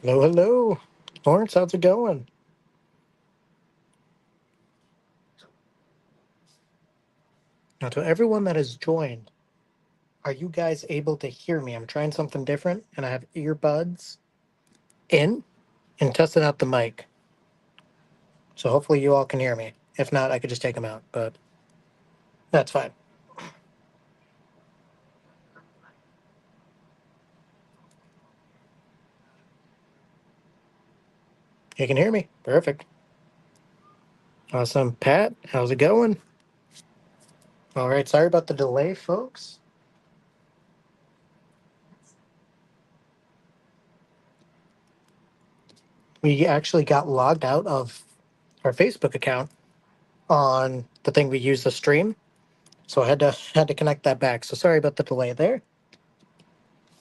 Hello, hello. Lawrence, how's it going? Now, to everyone that has joined, are you guys able to hear me? I'm trying something different and I have earbuds in and testing out the mic. So hopefully you all can hear me. If not, I could just take them out, but that's fine. You can hear me. Perfect. Awesome. Pat, how's it going? All right. Sorry about the delay, folks. We actually got logged out of our Facebook account on the thing we use to stream. So I had to connect that back. So sorry about the delay there.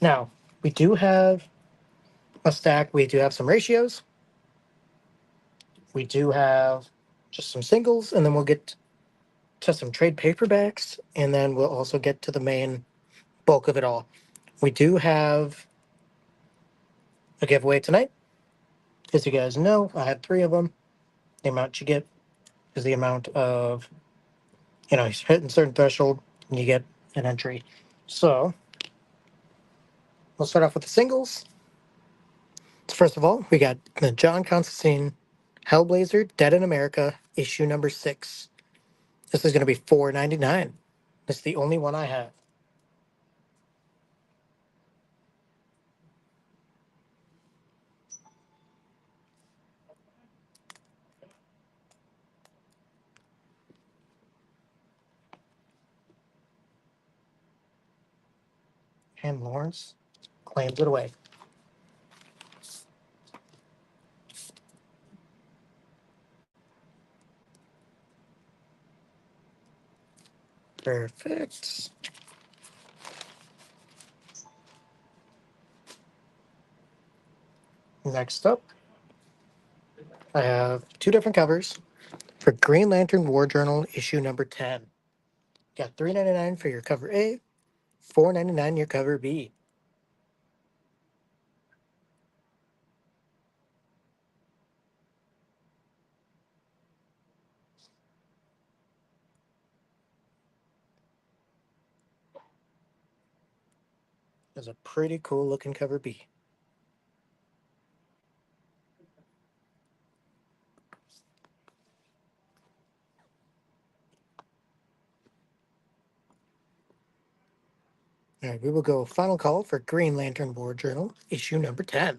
Now, we do have a stack. We do have some ratios. We do have just some singles, and then we'll get to some trade paperbacks, and then we'll also get to the main bulk of it all. We do have a giveaway tonight. As you guys know, I have three of them. The amount you get is the amount of, hitting a certain threshold, and you get an entry. So we'll start off with the singles. First of all, we got the John Constantine Hellblazer Dead in America, issue number 6. This is going to be $4.99. This is the only one I have. And Lawrence claims it away. Perfect. Next up, I have two different covers for Green Lantern War Journal issue number 10. Got $3.99 for your cover A, $4.99 your cover B. Is a pretty cool looking cover B. All right, we will go final call for Green Lantern War Journal issue number 10.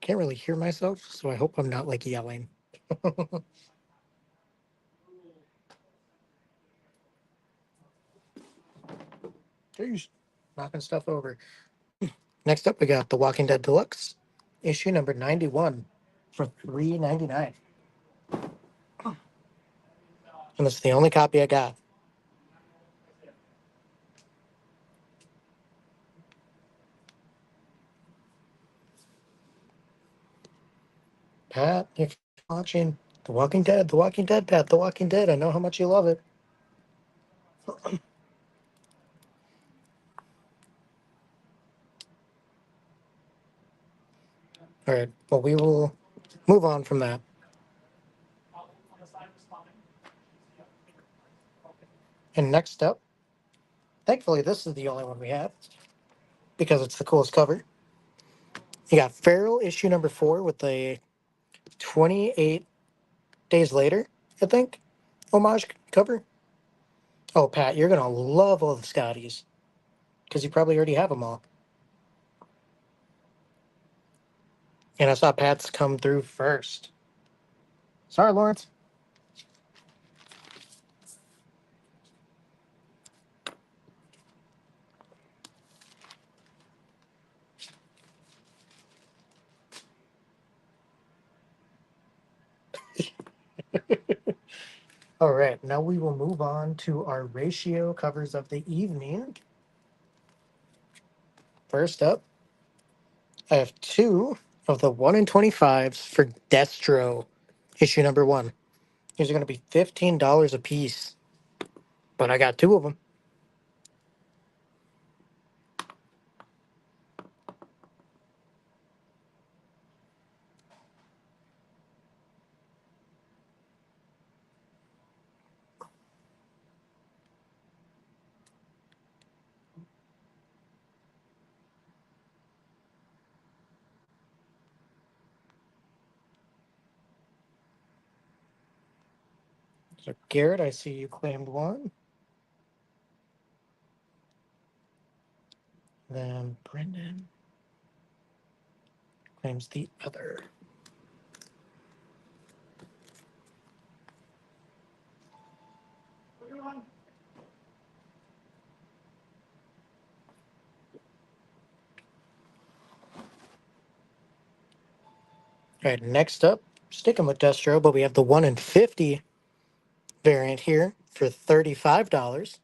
Can't really hear myself, so I hope I'm not like yelling. Jeez, knocking stuff over. Next up, we got The Walking Dead Deluxe, issue number 91 for $3.99. And this is the only copy I got. Pat, if you're watching The Walking Dead, Pat, The Walking Dead, I know how much you love it. All right, well, we will move on from that. And next up, thankfully, this is the only one we have because it's the coolest cover. You got Feral issue number 4 with the 28 days later, I think, homage cover. Oh, Pat, you're going to love all the Scotties because you probably already have them all. And I saw Pat's come through first. Sorry, Lawrence. All right, now we will move on to our ratio covers of the evening. First up, I have two of the 1 in 25s for Destro. issue number 1. These are going to be $15 a piece, but I got 2 of them. So Garrett, I see you claimed 1. Then Brendan claims the other. All right, next up, sticking with Destro, but we have the 1 in 50 variant here for $35.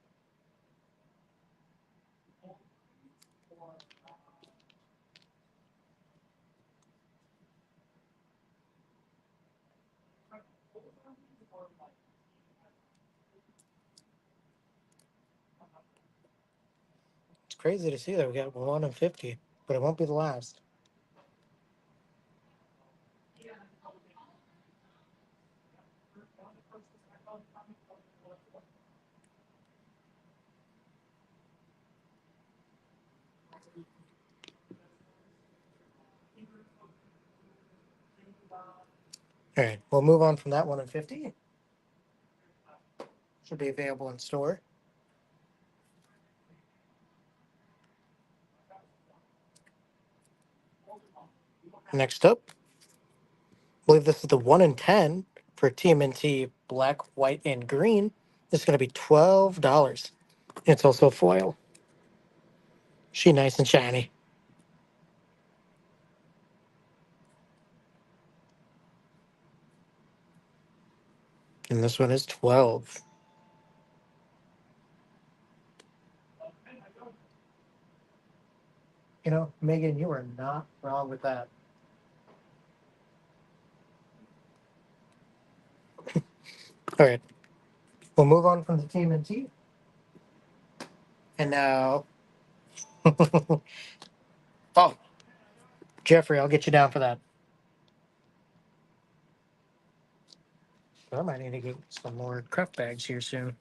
It's crazy to see that we got 1 in 50, but it won't be the last. All right, we'll move on from that 1 in 50. Should be available in store. Next up, I believe this is the 1 in 10 for TMNT black, white, and green. It's going to be $12. It's also foil. She nice and shiny. And this one is 12. You know, Megan, you are not wrong with that. All right, we'll move on from the TMNT. And now, oh, Jeffrey, I'll get you down for that. I might need to get some more craft bags here soon.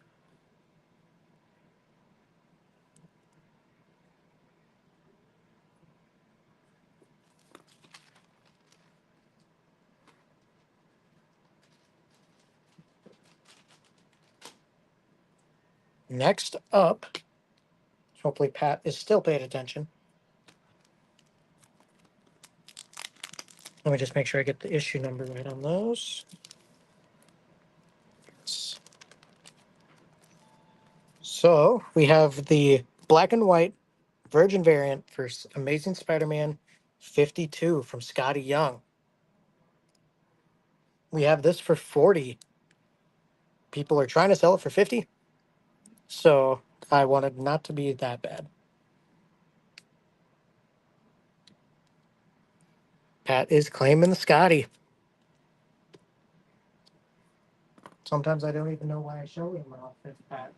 Next up, hopefully Pat is still paying attention. Let me just make sure I get the issue number right on those. So we have the black and white Virgin variant for Amazing Spider-Man 52 from Scotty Young. We have this for 40. People are trying to sell it for 50. So I wanted not to be that bad. Pat is claiming the Scotty. Sometimes I don't even know why I show him off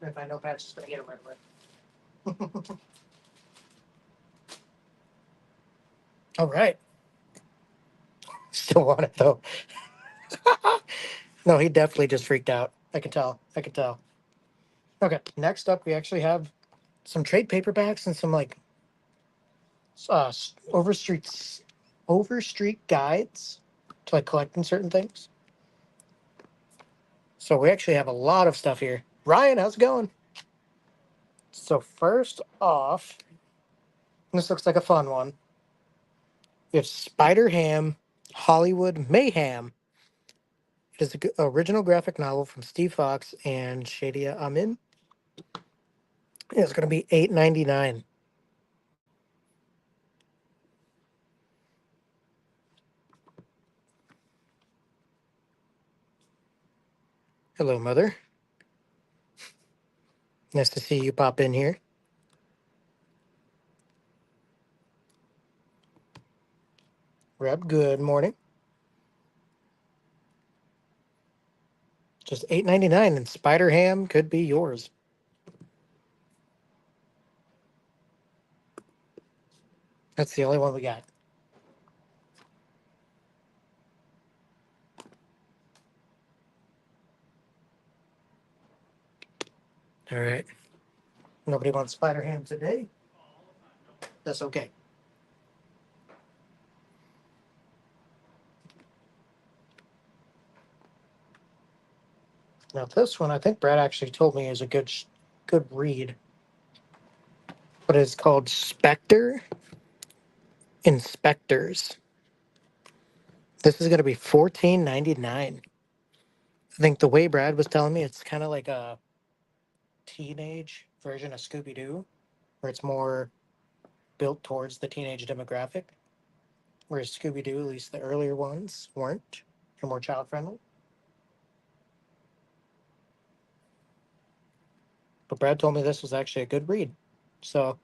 if I know Pat's just going to get it right away. All right. Still want it though. No, he definitely just freaked out. I can tell. I can tell. Okay. Next up, we actually have some trade paperbacks and some like overstreet guides to like collecting certain things. So we actually have a lot of stuff here. Ryan, how's it going? So first off, this looks like a fun one. We have Spider Ham, Hollywood Mayhem. It is the original graphic novel from Steve Fox and Shadia Amin. It's going to be $8.99. Hello, Mother. Nice to see you pop in here. Reb, good morning. Just $8.99, and Spider Ham could be yours. That's the only one we got. All right. Nobody wants Spider Ham today. That's okay. Now this one, I think Brad actually told me is a good read. But it's called Spectre Inspectors. This is going to be $14.99. I think the way Brad was telling me, it's kind of like a teenage version of Scooby Doo, where it's more built towards the teenage demographic. Whereas Scooby Doo, at least the earlier ones, weren't. They're more child friendly. But Brad told me this was actually a good read. So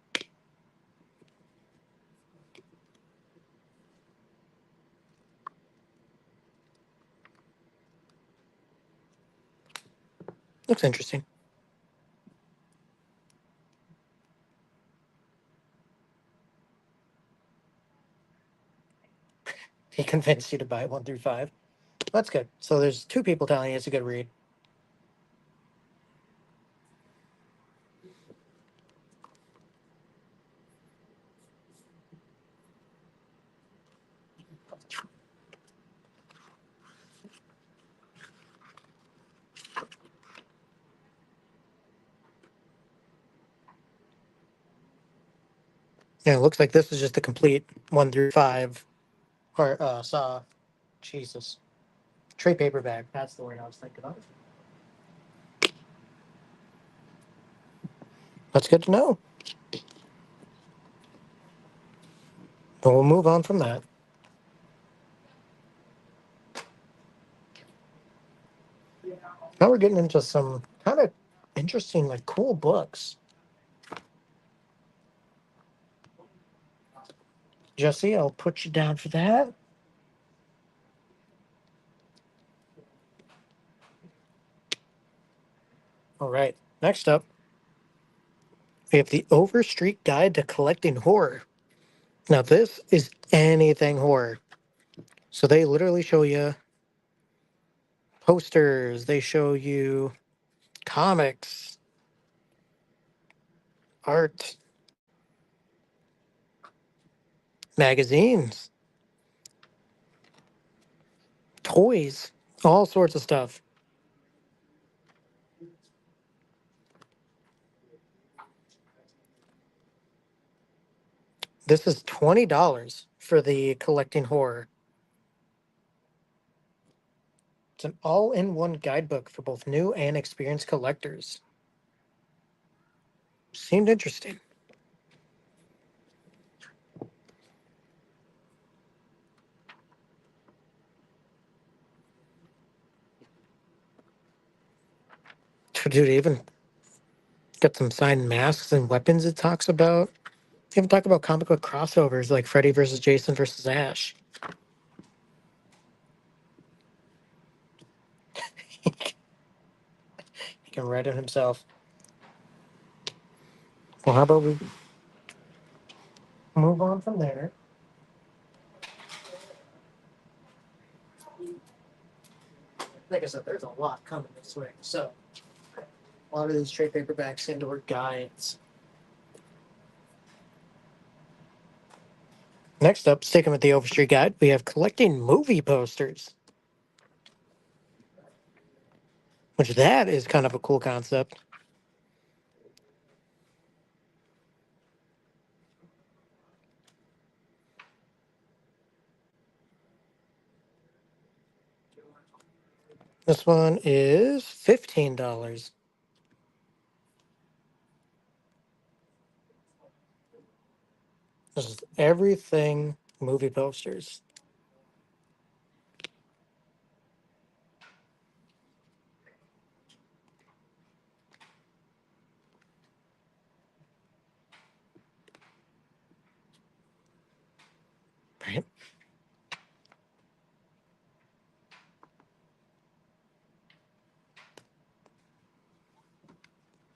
looks interesting. He convinced you to buy 1 through 5. That's good. So there's two people telling you it's a good read. Yeah, it looks like this is just a complete 1 through 5 or saw Jesus. Trade paperback. That's the word I was thinking of. That's good to know. But we'll move on from that. Now we're getting into some kind of interesting, like cool books. Jesse, I'll put you down for that. All right. Next up, we have the Overstreet Guide to Collecting Horror. Now, this is anything horror. So they literally show you posters, they show you comics, art, magazines, toys, all sorts of stuff. This is $20 for the Collecting Horror. It's an all in one guidebook for both new and experienced collectors. Seemed interesting. Dude, even got some signed masks and weapons it talks about. Even talk about comic book crossovers like Freddy versus Jason versus Ash. He can write it himself. Well, how about we move on from there? Like I said, there's a lot coming this way. So, a lot of these trade paperbacks and/or guides. Next up, sticking with the Overstreet Guide, we have collecting movie posters, which that is kind of a cool concept. This one is $15. This is everything movie posters. Right?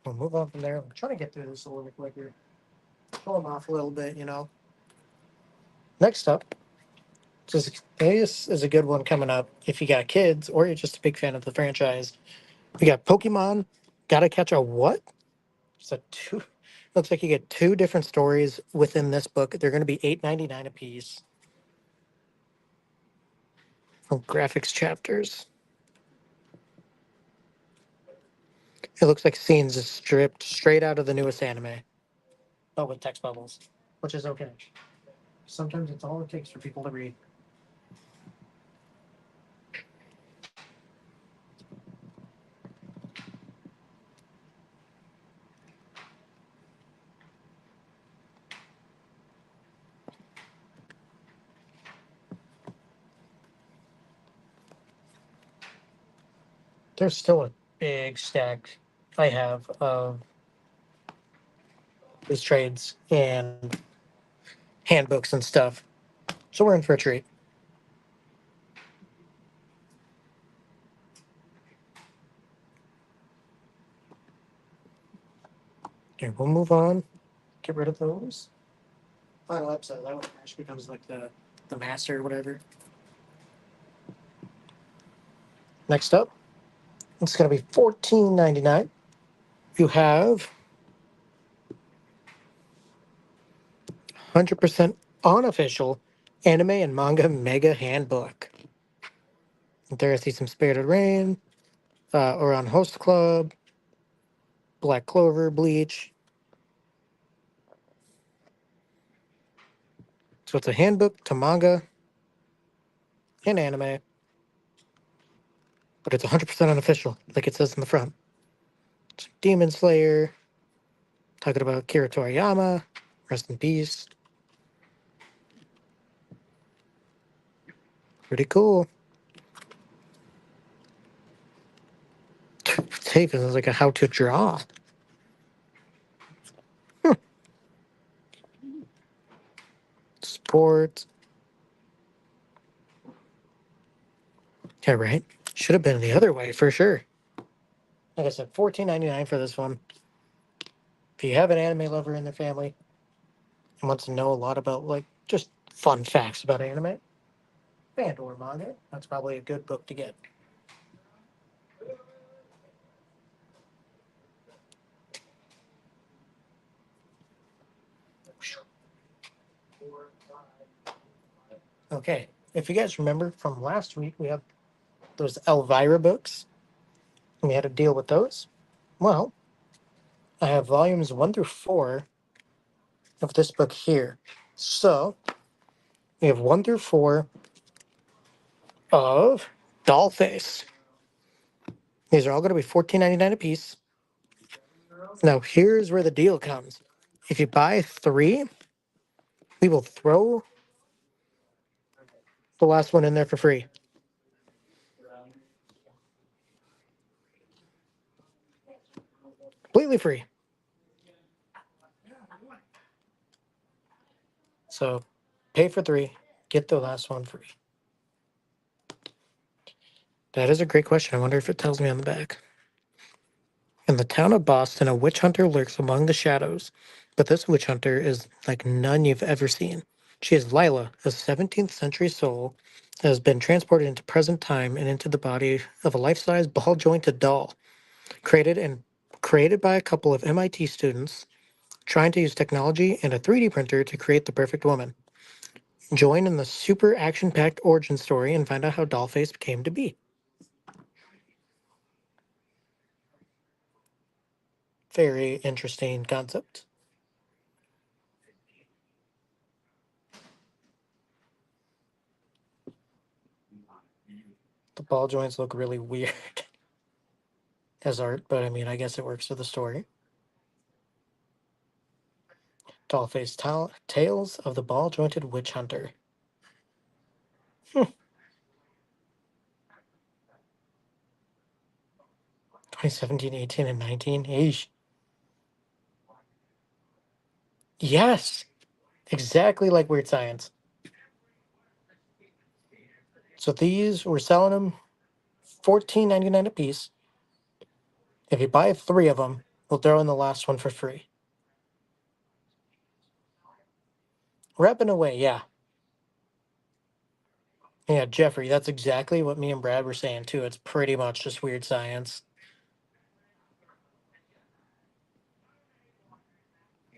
We'll move on from there. I'm trying to get through this a little bit quicker. Pull them off a little bit, you know. Next up, this is a good one coming up if you got kids or you're just a big fan of the franchise. We got Pokemon. Gotta catch a what? It's a two. Looks like you get two different stories within this book. They're going to be $8.99 a piece from graphics chapters. It looks like scenes is stripped straight out of the newest anime, but with text bubbles, which is okay. Sometimes it's all it takes for people to read. There's still a big stack I have of these trades and handbooks and stuff. So we're in for a treat. Okay, we'll move on. Get rid of those. Final episode. That one actually becomes like the master or whatever. Next up, it's going to be $14.99. You have 100% unofficial anime and manga mega handbook. There I see some Spirited Rain, or on Host Club, Black Clover, Bleach. So it's a handbook to manga and anime, but it's 100% unofficial, like it says in the front. It's Demon Slayer, talking about Kira Toriyama, rest in peace. Pretty cool. Tape is like a how to draw. Sports. Yeah, right. Should have been the other way for sure. Like I said, $14.99 for this one. If you have an anime lover in the family and wants to know a lot about like just fun facts about anime and or manga, that's probably a good book to get. Okay, if you guys remember from last week, we have those Elvira books, and we had to deal with those. Well, I have volumes 1 through 4 of this book here. So we have 1 through 4 of Dollface. These are all going to be $14.99 a piece. Now, here's where the deal comes. If you buy 3, we will throw the last one in there for free. Completely free. So pay for 3, get the last one free. That is a great question. I wonder if it tells me on the back. In the town of Boston, a witch hunter lurks among the shadows, but this witch hunter is like none you've ever seen. She is Lila, a 17th century soul that has been transported into present time and into the body of a life-size ball-jointed doll, created by a couple of MIT students trying to use technology and a 3D printer to create the perfect woman. Join in the super action-packed origin story and find out how Dollface came to be. Very interesting concept. The ball joints look really weird as art, but I mean, I guess it works for the story. Dollface Tales of the Ball Jointed Witch Hunter. 2017, 18, and 19. Eesh. Yes, exactly like Weird Science. So these, we're selling them $14.99 a piece. If you buy 3 of them, We'll throw in the last one for free. Repping away, yeah. Yeah, Jeffrey, that's exactly what me and Brad were saying too. It's pretty much just weird science.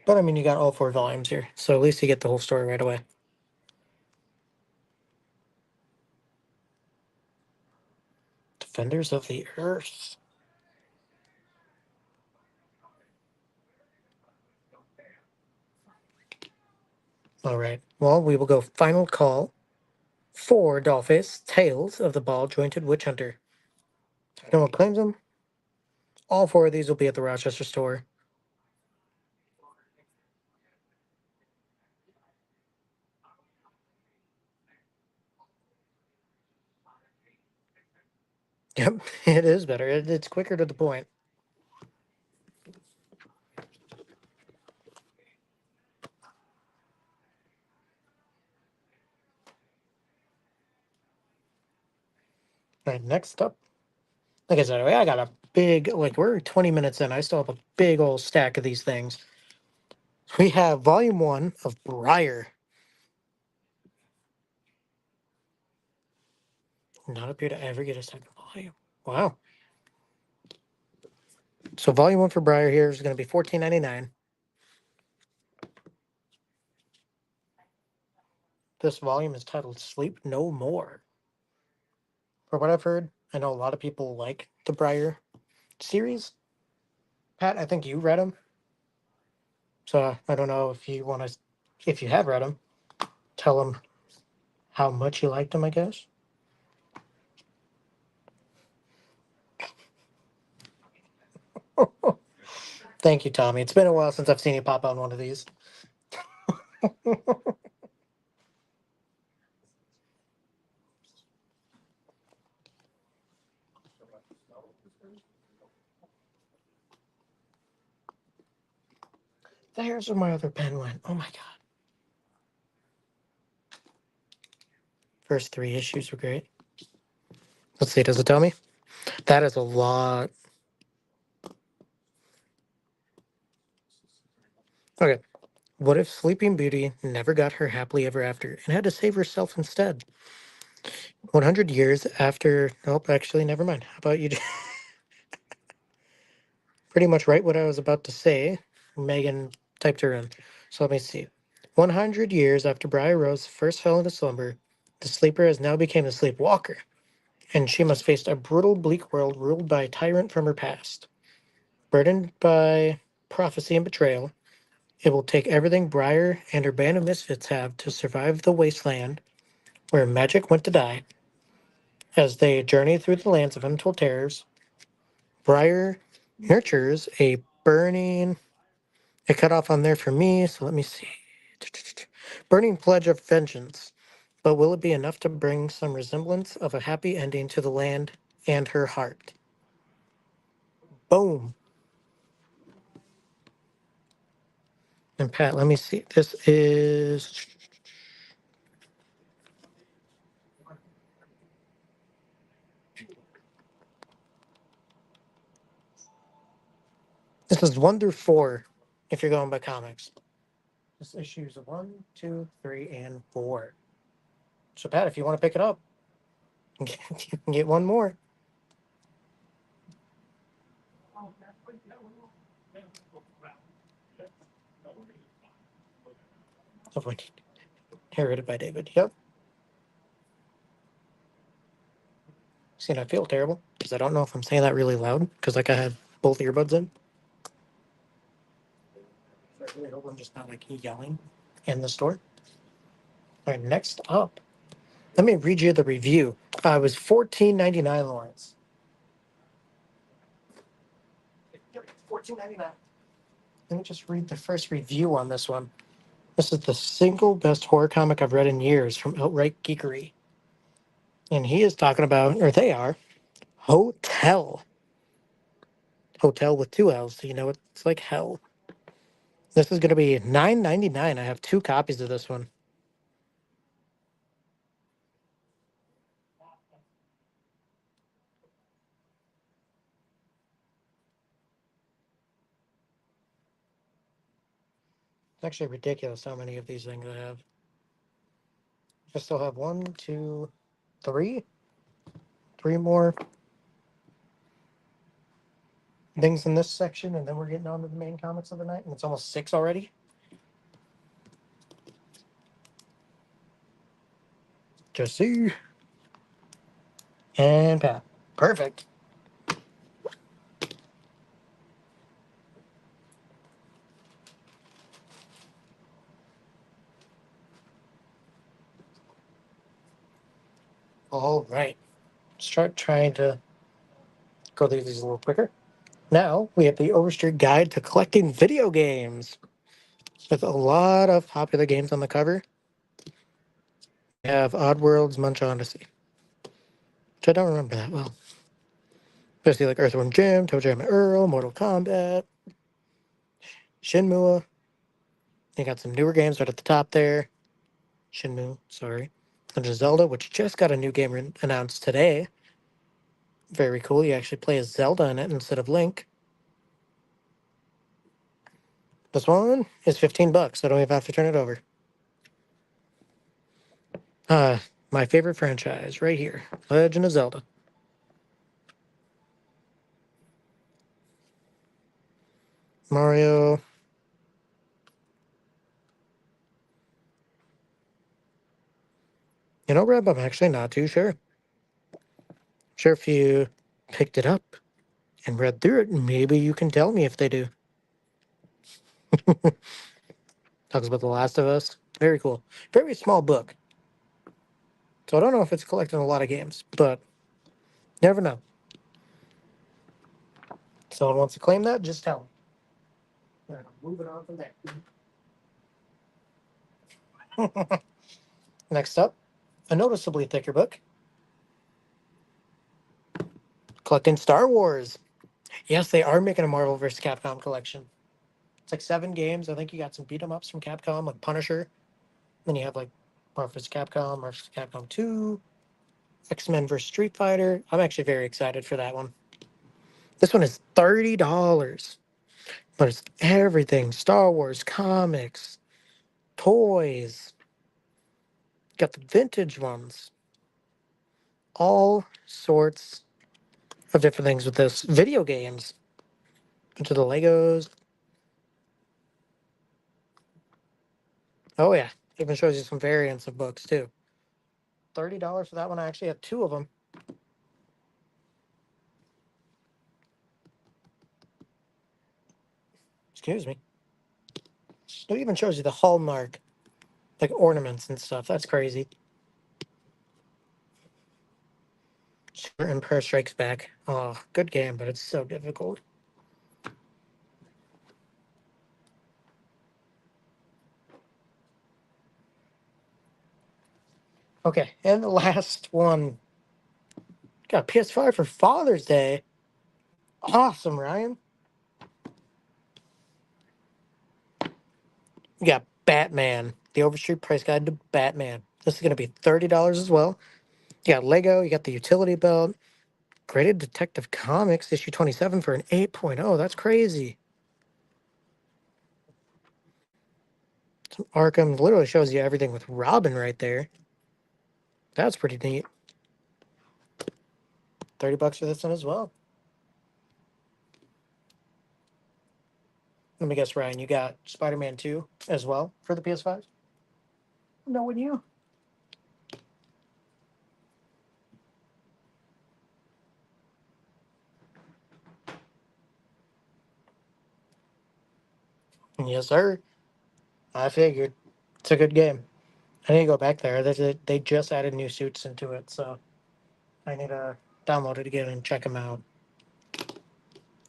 But I mean, you got all 4 volumes here, so at least you get the whole story right away. Defenders of the Earth. All right. Well, we will go final call for Dollface, Tales of the Ball Jointed Witch Hunter. If no one claims them, all 4 of these will be at the Rochester store. Yep, it is better. It's quicker to the point. All right, next up. Like I said, I got a big, like, we're 20 minutes in. I still have a big old stack of these things. We have volume 1 of Briar. Not appear to ever get a second volume. Wow. So volume 1 for Briar here is going to be $14.99. This volume is titled Sleep No More. From what I've heard, I know a lot of people like the Briar series. Pat, I think you read them. So I don't know if you want to, if you have read them, tell them how much you liked them, I guess. Thank you, Tommy. It's been a while since I've seen you pop on one of these. There's where my other pen went. Oh my god. First 3 issues were great. Let's see, does it tell me? That is a lot. Okay. What if Sleeping Beauty never got her happily ever after and had to save herself instead? 100 years after. Nope, actually, never mind. How about you pretty much write what I was about to say? Megan typed her in. So let me see. 100 years after Briar Rose first fell into slumber, the sleeper has now become a sleepwalker, and she must face a brutal, bleak world ruled by a tyrant from her past. Burdened by prophecy and betrayal, it will take everything Briar and her band of misfits have to survive the wasteland where magic went to die. As they journey through the lands of untold terrors, Briar nurtures a burning. It cut off on there for me, so let me see. Burning pledge of vengeance. But will it be enough to bring some resemblance of a happy ending to the land and her heart? Boom. And Pat, let me see. This is 1 through 4 if you're going by comics. This issues 1, 2, 3, and 4. So Pat, if you want to pick it up, you can get one more. Oh, inherited by David. Yep. See, and I feel terrible because I don't know if I'm saying that really loud because like I had both earbuds in. So I really hope I'm just not like yelling in the store. All right, next up, let me read you the review. It was $14.99, Lawrence. Yep, $14.99. Let me just read the first review on this one. This is the single best horror comic I've read in years from Outright Geekery. And he is talking about, or they are, Hotel. Hotel with 2 L's, so you know it's like hell. This is going to be $9.99. I have 2 copies of this one. It's actually ridiculous how many of these things I have. I still have one, two, three more things in this section, and then we're getting on to the main comics of the night, and it's almost 6 already. Jesse and Pat. Perfect. All right. Start trying to go through these a little quicker. Now we have the Overstreet Guide to Collecting Video Games with a lot of popular games on the cover. We have Oddworld's Munch Odyssey, which I don't remember that well. Especially like Earthworm Jim, Toe Jam and Earl, Mortal Kombat, Shenmue. You got some newer games right at the top there. Shenmue, sorry. Legend of Zelda, which just got a new game announced today. Very cool. You actually play as Zelda in it instead of Link. This one is $15. I don't even have to turn it over. My favorite franchise right here, Legend of Zelda. Mario. You know, Reb, I'm actually not too sure. Sure, if you picked it up and read through it, maybe you can tell me if they do. Talks about The Last of Us. Very cool. Very small book. So I don't know if it's collecting a lot of games, but never know. Someone wants to claim that, just tell them. Moving on from there. Next up, a noticeably thicker book. Collecting Star Wars. Yes, they are making a Marvel vs. Capcom collection. It's like 7 games. I think you got some beat 'em ups from Capcom, like Punisher. Then you have like Marvel vs. Capcom, Marvel vs. Capcom 2, X-Men vs. Street Fighter. I'm actually very excited for that one. This one is $30, but it's everything: Star Wars, comics, toys. Got the vintage ones. All sorts of different things with this. Video games. Into the Legos. Oh yeah, even shows you some variants of books too. $30 for that one. I actually have 2 of them. Excuse me. It even shows you the hallmark, like ornaments and stuff. That's crazy. Super Empire Strikes Back. Oh, good game, but it's so difficult. Okay, and the last one. Got PS5 for Father's Day. Awesome, Ryan. We got Batman, the Overstreet Price Guide to Batman. This is going to be $30 as well. You got Lego, you got the utility belt. Graded Detective Comics, issue 27 for an 8.0. That's crazy. Some Arkham literally shows you everything with Robin right there. That's pretty neat. $30 for this one as well. Let me guess, Ryan, you got Spider-Man 2 as well for the PS5? No, when you? Yes, sir. I figured. It's a good game. I need to go back there. They just added new suits into it, so I need to download it again and check them out.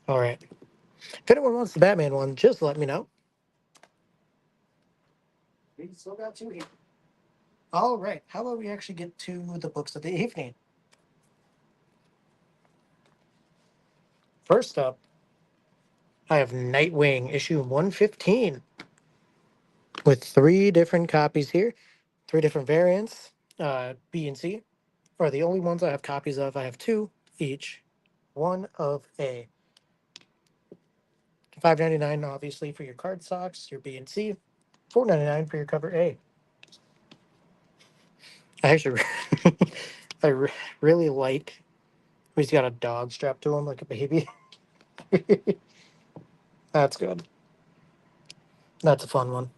All right. If anyone wants the Batman one, just let me know. We still got 2 here. All right. How about we actually get to the books of the evening? First up, I have Nightwing issue 115 with 3 different copies here, 3 different variants. B and C are the only ones I have copies of. I have 2 each. One of A. $5.99 obviously for your card stocks, your B and C. $4.99 for your cover A. I actually, I really like. He's got a dog strapped to him like a baby. That's good. That's a fun one.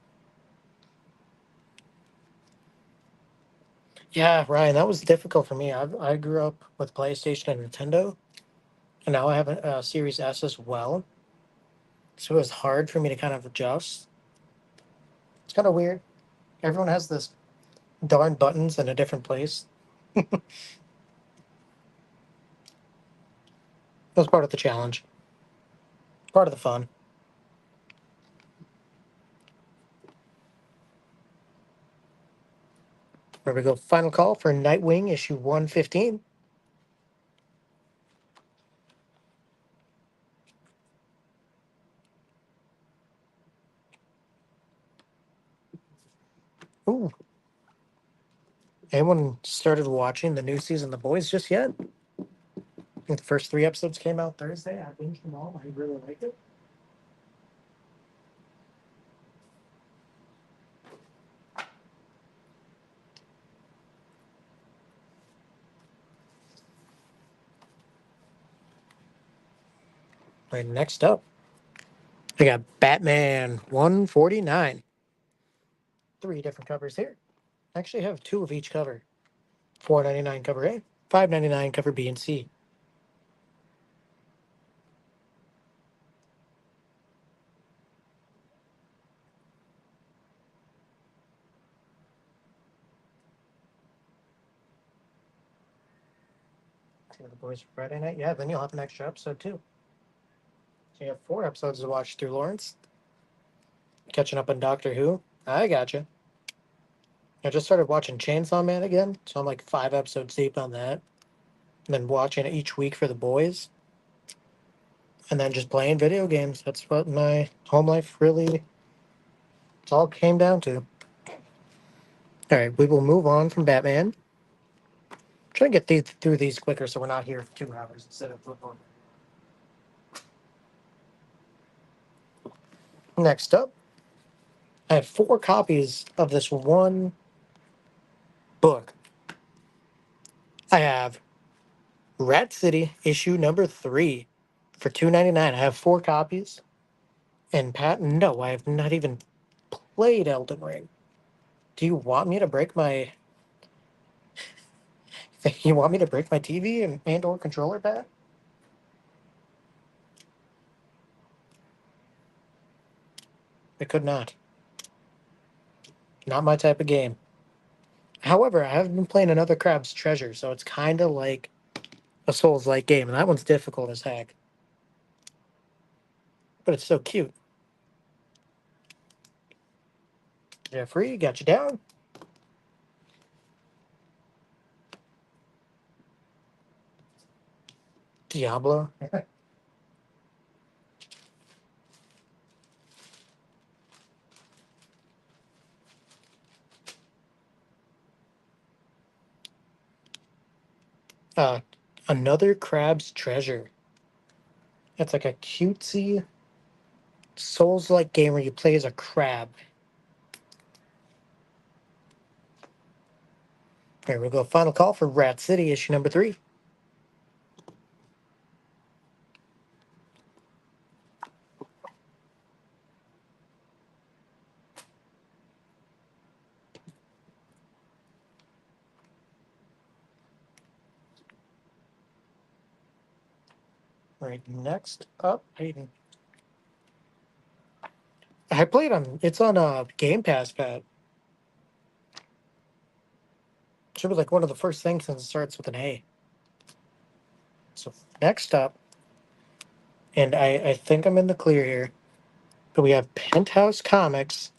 Yeah, Ryan, that was difficult for me. I grew up with PlayStation and Nintendo, and now I have a Series S as well. So it was hard for me to kind of adjust. It's kind of weird. Everyone has this darn buttons in a different place. It was part of the challenge, part of the fun. There we go. Final call for Nightwing issue 115. Ooh, anyone started watching the new season of The Boys just yet? I think the first three episodes came out Thursday. I binged them all. I really liked it. Right, next up, we got Batman 149. Three different covers here. Actually, have two of each cover. $4.99 cover A, $5.99 cover B and C. See the boys Friday night. Yeah, then you'll have an extra episode too. So you have four episodes to watch through, Lawrence. Catching up on Doctor Who. I gotcha. I just started watching Chainsaw Man again, so I'm like 5 episodes deep on that. And then watching it each week for the boys. And then just playing video games. That's what my home life really, it's all came down to. All right, we will move on from Batman. Try to get through these quicker so we're not here for 2 hours instead of football. Next up, I have 4 copies of this one book. I have Rat City issue number 3 for $2.99. I have 4 copies. And Pat, no, I have not even played Elden Ring. Do you want me to break my? You want me to break my TV and or controller, Pat? I could not. Not my type of game. However, I have been playing another Crab's Treasure, so it's kind of like a Souls-like game, and that one's difficult as heck. But it's so cute. Jeffrey, got you down. Diablo. Uh, another Crab's Treasure. It's like a cutesy Souls-like game where you play as a crab. Here we go. Final call for Rat City, issue number 3. Right, next up, I played on. It's on Game Pass, Pat. Should be like one of the first things since it starts with an A. So next up, and I think I'm in the clear here, but we have Penthouse Comics,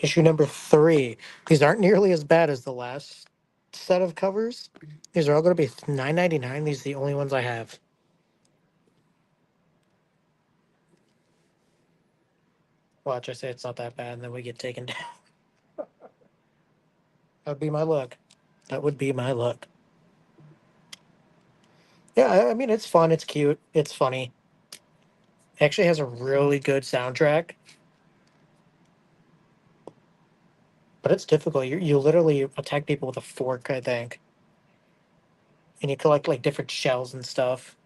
issue number 3. These aren't nearly as bad as the last set of covers. These are all going to be $9.99. These are the only ones I have. Watch, I say it's not that bad, and then we get taken down. That would be my luck. That would be my luck. Yeah, I mean, it's fun. It's cute. It's funny. It actually has a really good soundtrack. But it's difficult. You literally attack people with a fork, I think, and you collect like different shells and stuff.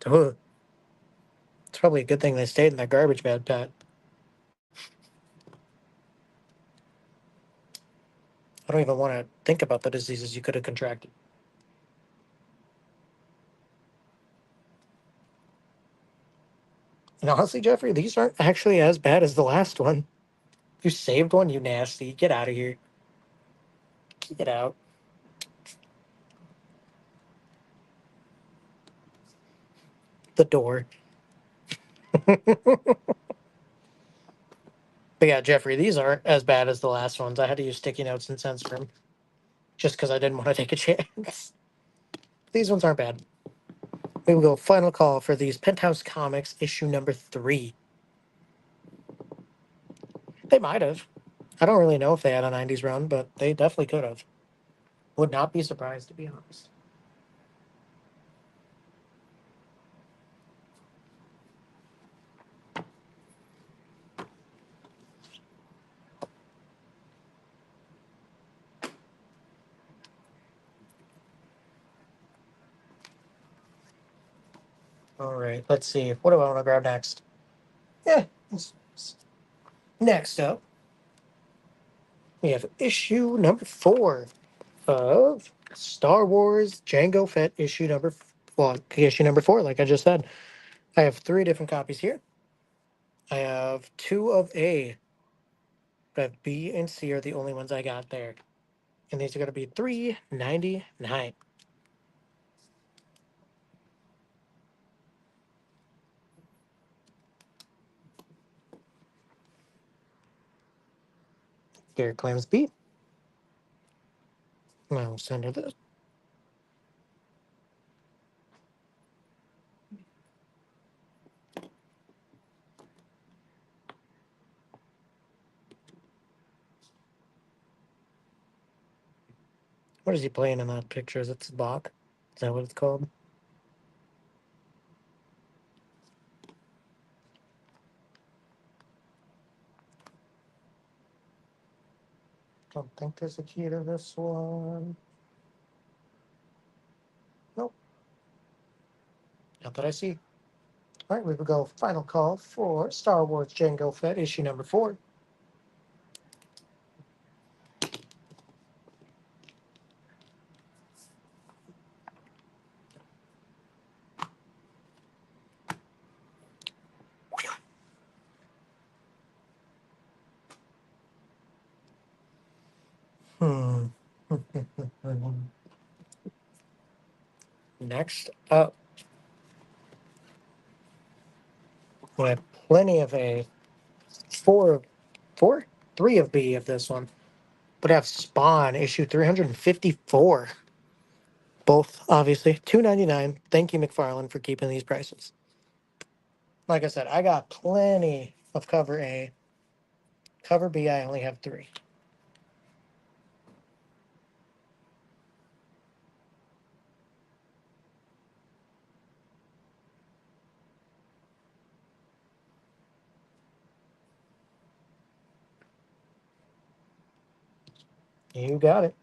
Ugh. It's probably a good thing they stayed in that garbage bag, Pat. I don't even want to think about the diseases you could have contracted. And honestly, Jeffrey, these aren't actually as bad as the last one. You saved one, you nasty. Get out of here. Get out. The door. But yeah, Jeffrey, these aren't as bad as the last ones. I had to use sticky notes and censor them just because I didn't want to take a chance. These ones aren't bad. We will go final call for these Penthouse Comics issue number 3. They might have. I don't really know if they had a 90s run, but they definitely could have. Would not be surprised, to be honest. All right, let's see. What do I want to grab next? Yeah. Next up, we have issue number 4 of Star Wars Jango Fett issue number 4, like I just said. I have 3 different copies here. I have 2 of A, but B and C are the only ones I got there. And these are going to be $3.99. Here claims B. I'll send her this. What is he playing in that picture? Is it Bach? Is that what it's called? Don't think there's a key to this one. Nope. Not that I see. All right, we will go final call for Star Wars Jango Fett issue number 4. Hmm. Next up, we have plenty of A. Four, four, 3 of B of this one. But I have Spawn issue 354. Both, obviously, $2.99. Thank you, McFarlane, for keeping these prices. Like I said, I got plenty of cover A. Cover B, I only have 3. You got it.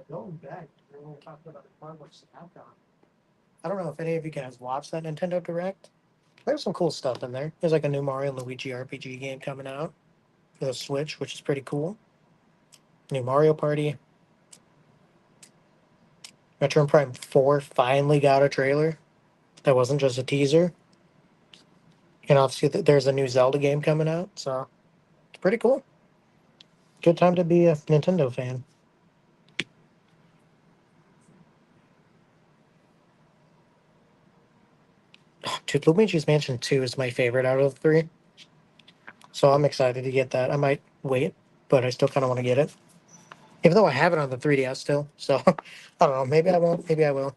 Going back, we're going to talk about the Marvel Snapcon. I don't know if any of you guys watched that Nintendo Direct. There's some cool stuff in there. There's like a new Mario and Luigi RPG game coming out for the Switch, which is pretty cool. New Mario Party. Metroid Prime 4 finally got a trailer. That wasn't just a teaser. And obviously, there's a new Zelda game coming out, so it's pretty cool. Good time to be a Nintendo fan. Dude, Luigi's Mansion 2 is my favorite out of the 3, so I'm excited to get that. I might wait, but I still kind of want to get it. Even though I have it on the 3DS still, so I don't know. Maybe I won't. Maybe I will.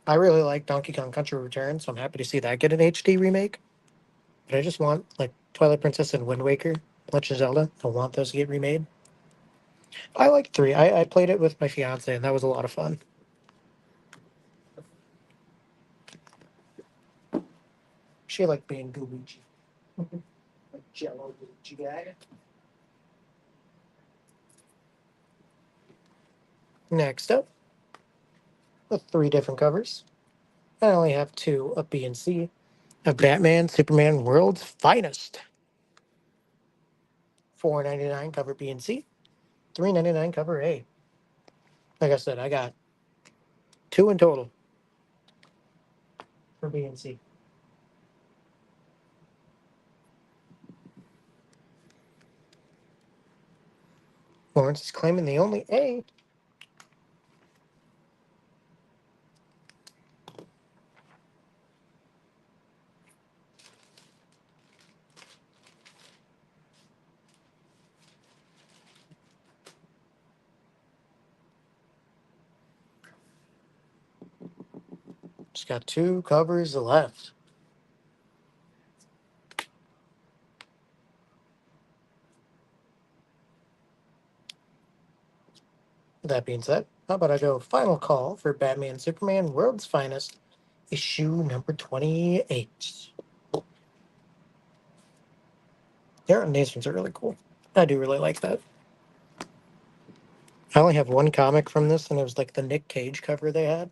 I really like Donkey Kong Country Returns, so I'm happy to see that get an HD remake. But I just want like Twilight Princess and Wind Waker, Legend of Zelda. I want those to get remade. I like 3. I played it with my fiance, and that was a lot of fun. She liked being Luigi. Like Jello Luigi guy. Next up, with 3 different covers. I only have 2 of B and C of Batman, Superman, World's Finest. $4.99 cover B and C, $3.99 cover A. Like I said, I got 2 in total for B and C. Lawrence is claiming the only A. Just got 2 covers left. With that being said, how about I go final call for Batman Superman World's Finest, issue number 28. The art on these ones are really cool. I do really like that. I only have 1 comic from this, and it was like the Nick Cage cover they had,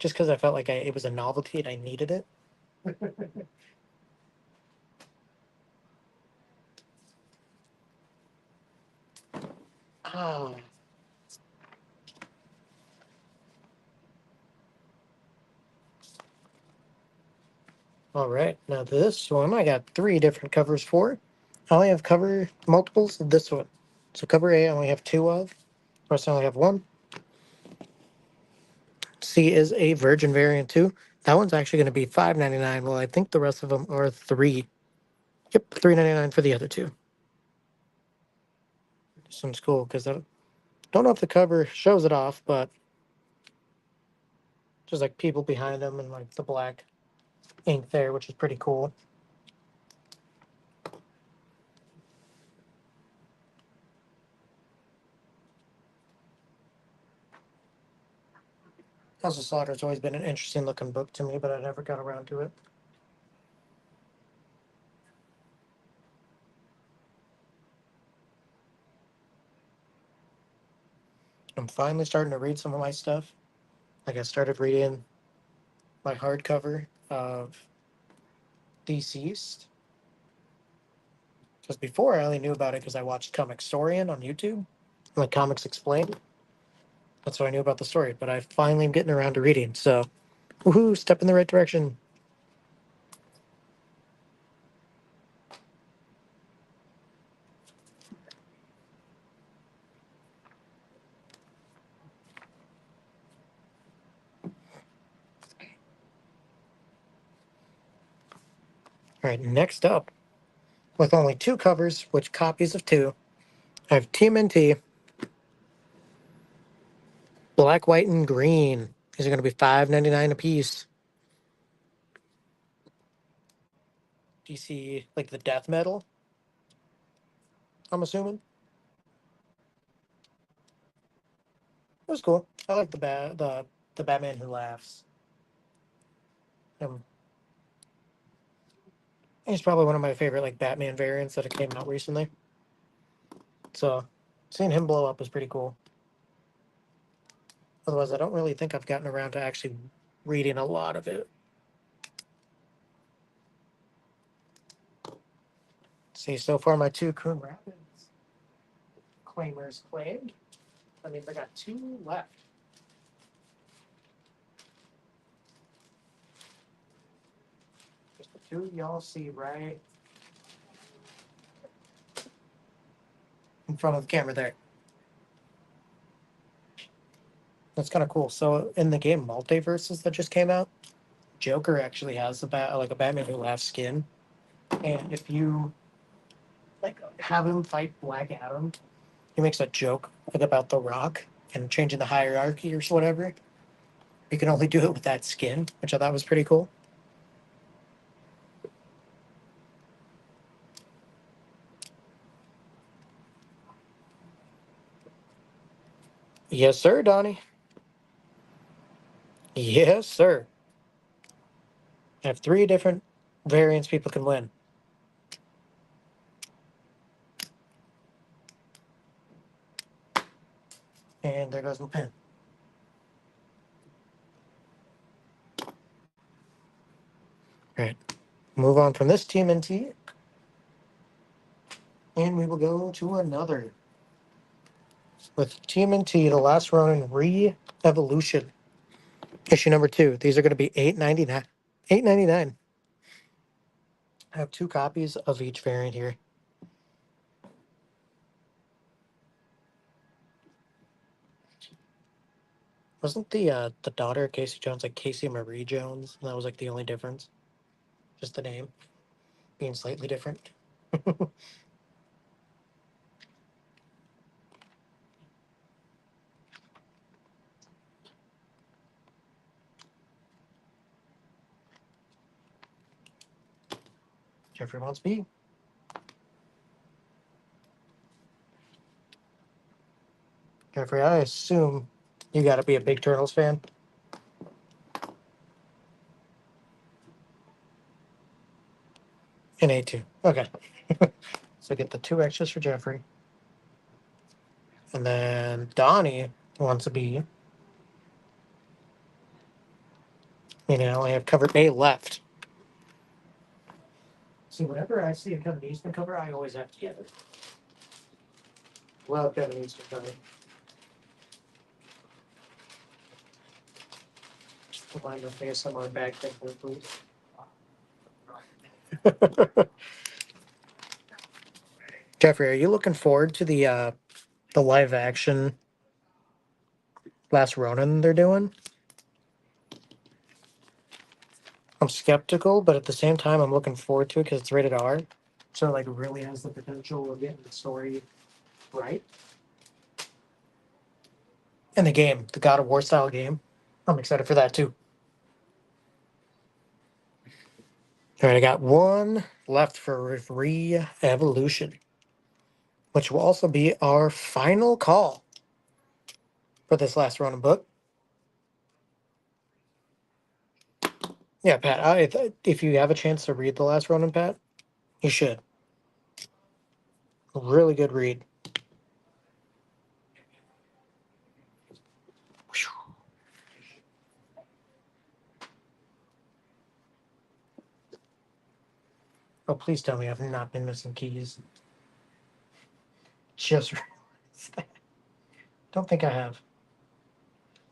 just because I felt like it was a novelty and I needed it. Ah. All right, now this one I got 3 different covers for. I only have cover multiples of this one. So cover A I only have 2 of. Rest I only have 1. C is a Virgin variant too. That one's actually going to be $5.99. Well, I think the rest of them are 3. Yep, $3.99 for the other 2. This one's cool because I don't know if the cover shows it off, but there's like people behind them and like the black ink there, which is pretty cool. House of Slaughter's always been an interesting looking book to me, but I never got around to it. I'm finally starting to read some of my stuff. Like I started reading my hardcover of Deceased. Because before I only knew about it because I watched Comic Storian on YouTube, like Comics Explained. That's how I knew about the story. But I finally am getting around to reading, so woohoo! Step in the right direction. All right, next up, with only 2 covers, which copies of 2, I have TMNT, black, white, and green. These are going to be $5.99 a piece. DC, like the death metal, I'm assuming. It was cool. I like the Batman Who Laughs. Um, he's probably one of my favorite like Batman variants that have came out recently. So seeing him blow up was pretty cool. Otherwise, I don't really think I've gotten around to actually reading a lot of it. See, so far my 2 Coon Rapids claimers claimed. That means I got 2 left. Just the 2 y'all see right in front of the camera there. That's kind of cool. So in the game Multiverses that just came out, Joker actually has like a Batman Who Laughs skin, and if you like have him fight Black Adam, he makes a joke like about The Rock and changing the hierarchy or whatever. You can only do it with that skin, which I thought was pretty cool. Yes, sir, Donnie. Yes, sir. I have 3 different variants people can win. And there goes my pen. All right. Move on from this TMNT. And we will go to another. With TMNT, The Last Ronin Re-Evolution. Issue number 2. These are going to be $8.99. $8.99. I have 2 copies of each variant here. Wasn't the daughter of Casey Jones like Casey Marie Jones? And that was like the only difference. Just the name being slightly different. Jeffrey wants B. Jeffrey, I assume you got to be a big Turtles fan. In A2. Okay. So get the 2 extras for Jeffrey. And then Donnie wants a B. Meaning I only have cover A left. See, whenever I see a Kevin Eastman cover, I always have to get it. Love Kevin Eastman cover. Just put my face somewhere back there, please. Jeffrey, are you looking forward to the live action Last Ronin they're doing? I'm skeptical, but at the same time, I'm looking forward to it because it's rated R. So it like really has the potential of getting the story right. And the game, the God of War style game. I'm excited for that too. All right, I got 1 left for Re-Evolution, which will also be our final call for this Last Ronin book. Yeah, Pat, if you have a chance to read The Last Ronin, Pat, you should. Really good read. Oh, please tell me I've not been missing keys. Just realized that. Don't think I have.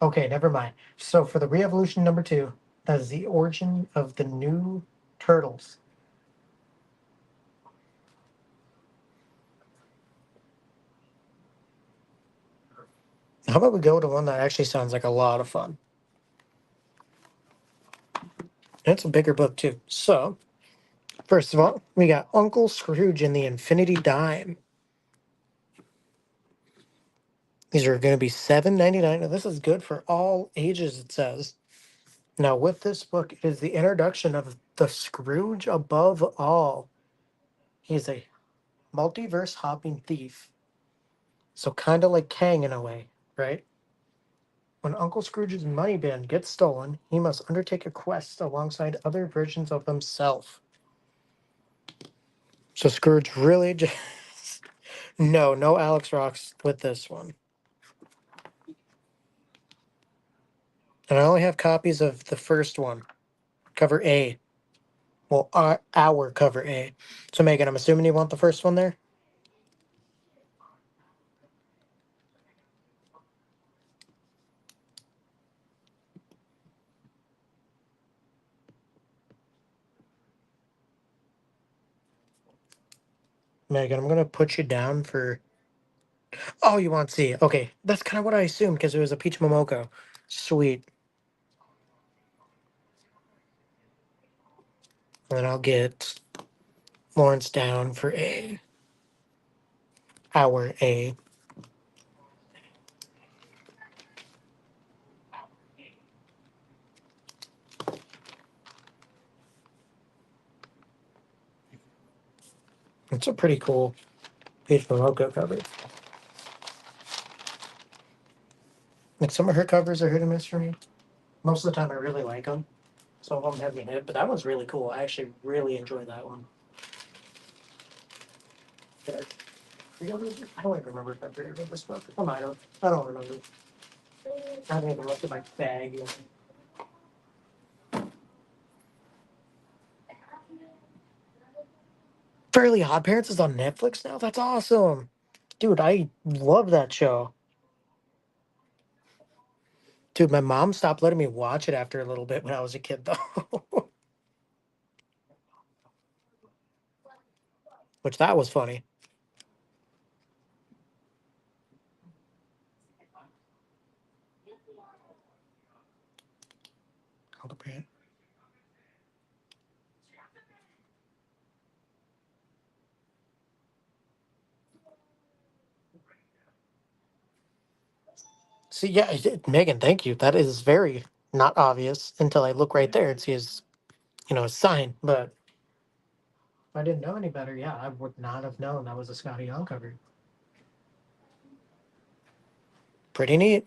Okay, never mind. So for the Re-Evolution number 2, that is the origin of the new Turtles. How about we go to one that actually sounds like a lot of fun? And it's a bigger book too. So, first of all, we got Uncle Scrooge and the Infinity Dime. These are going to be $7.99. Now, this is good for all ages, it says. Now, with this book, it is the introduction of the Scrooge above all. He's a multiverse hopping thief. So, kind of like Kang in a way, right? When Uncle Scrooge's money bin gets stolen, he must undertake a quest alongside other versions of himself. So, Scrooge really just. No Alex Rocks with this one. And I only have copies of the first one, cover A. Well, our cover A. So, Megan, I'm assuming you want the first one there? Megan, I'm going to put you down for. Oh, you want C. Okay, that's kind of what I assumed because it was a Peach Momoko. Sweet. And then I'll get Lawrence down for A. Our A. It's a pretty cool Peach Momoko cover. Like some of her covers are hit and miss for me. Most of the time, I really like them. Some of them have been hit, but that one's really cool. I actually really enjoy that one. Yeah. I don't even remember if I pre-ordered this book. I might have. I don't remember. I haven't even looked at my bag yet. Fairly Odd Parents is on Netflix now? That's awesome. Dude, I love that show. Dude, my mom stopped letting me watch it after a little bit when I was a kid, though. Which that was funny. Odd Parent. See, yeah, Megan, thank you. That is very not obvious until I look right there and see his sign. But if I didn't know any better, yeah, I would not have known that was a Scotty Young cover. Pretty neat.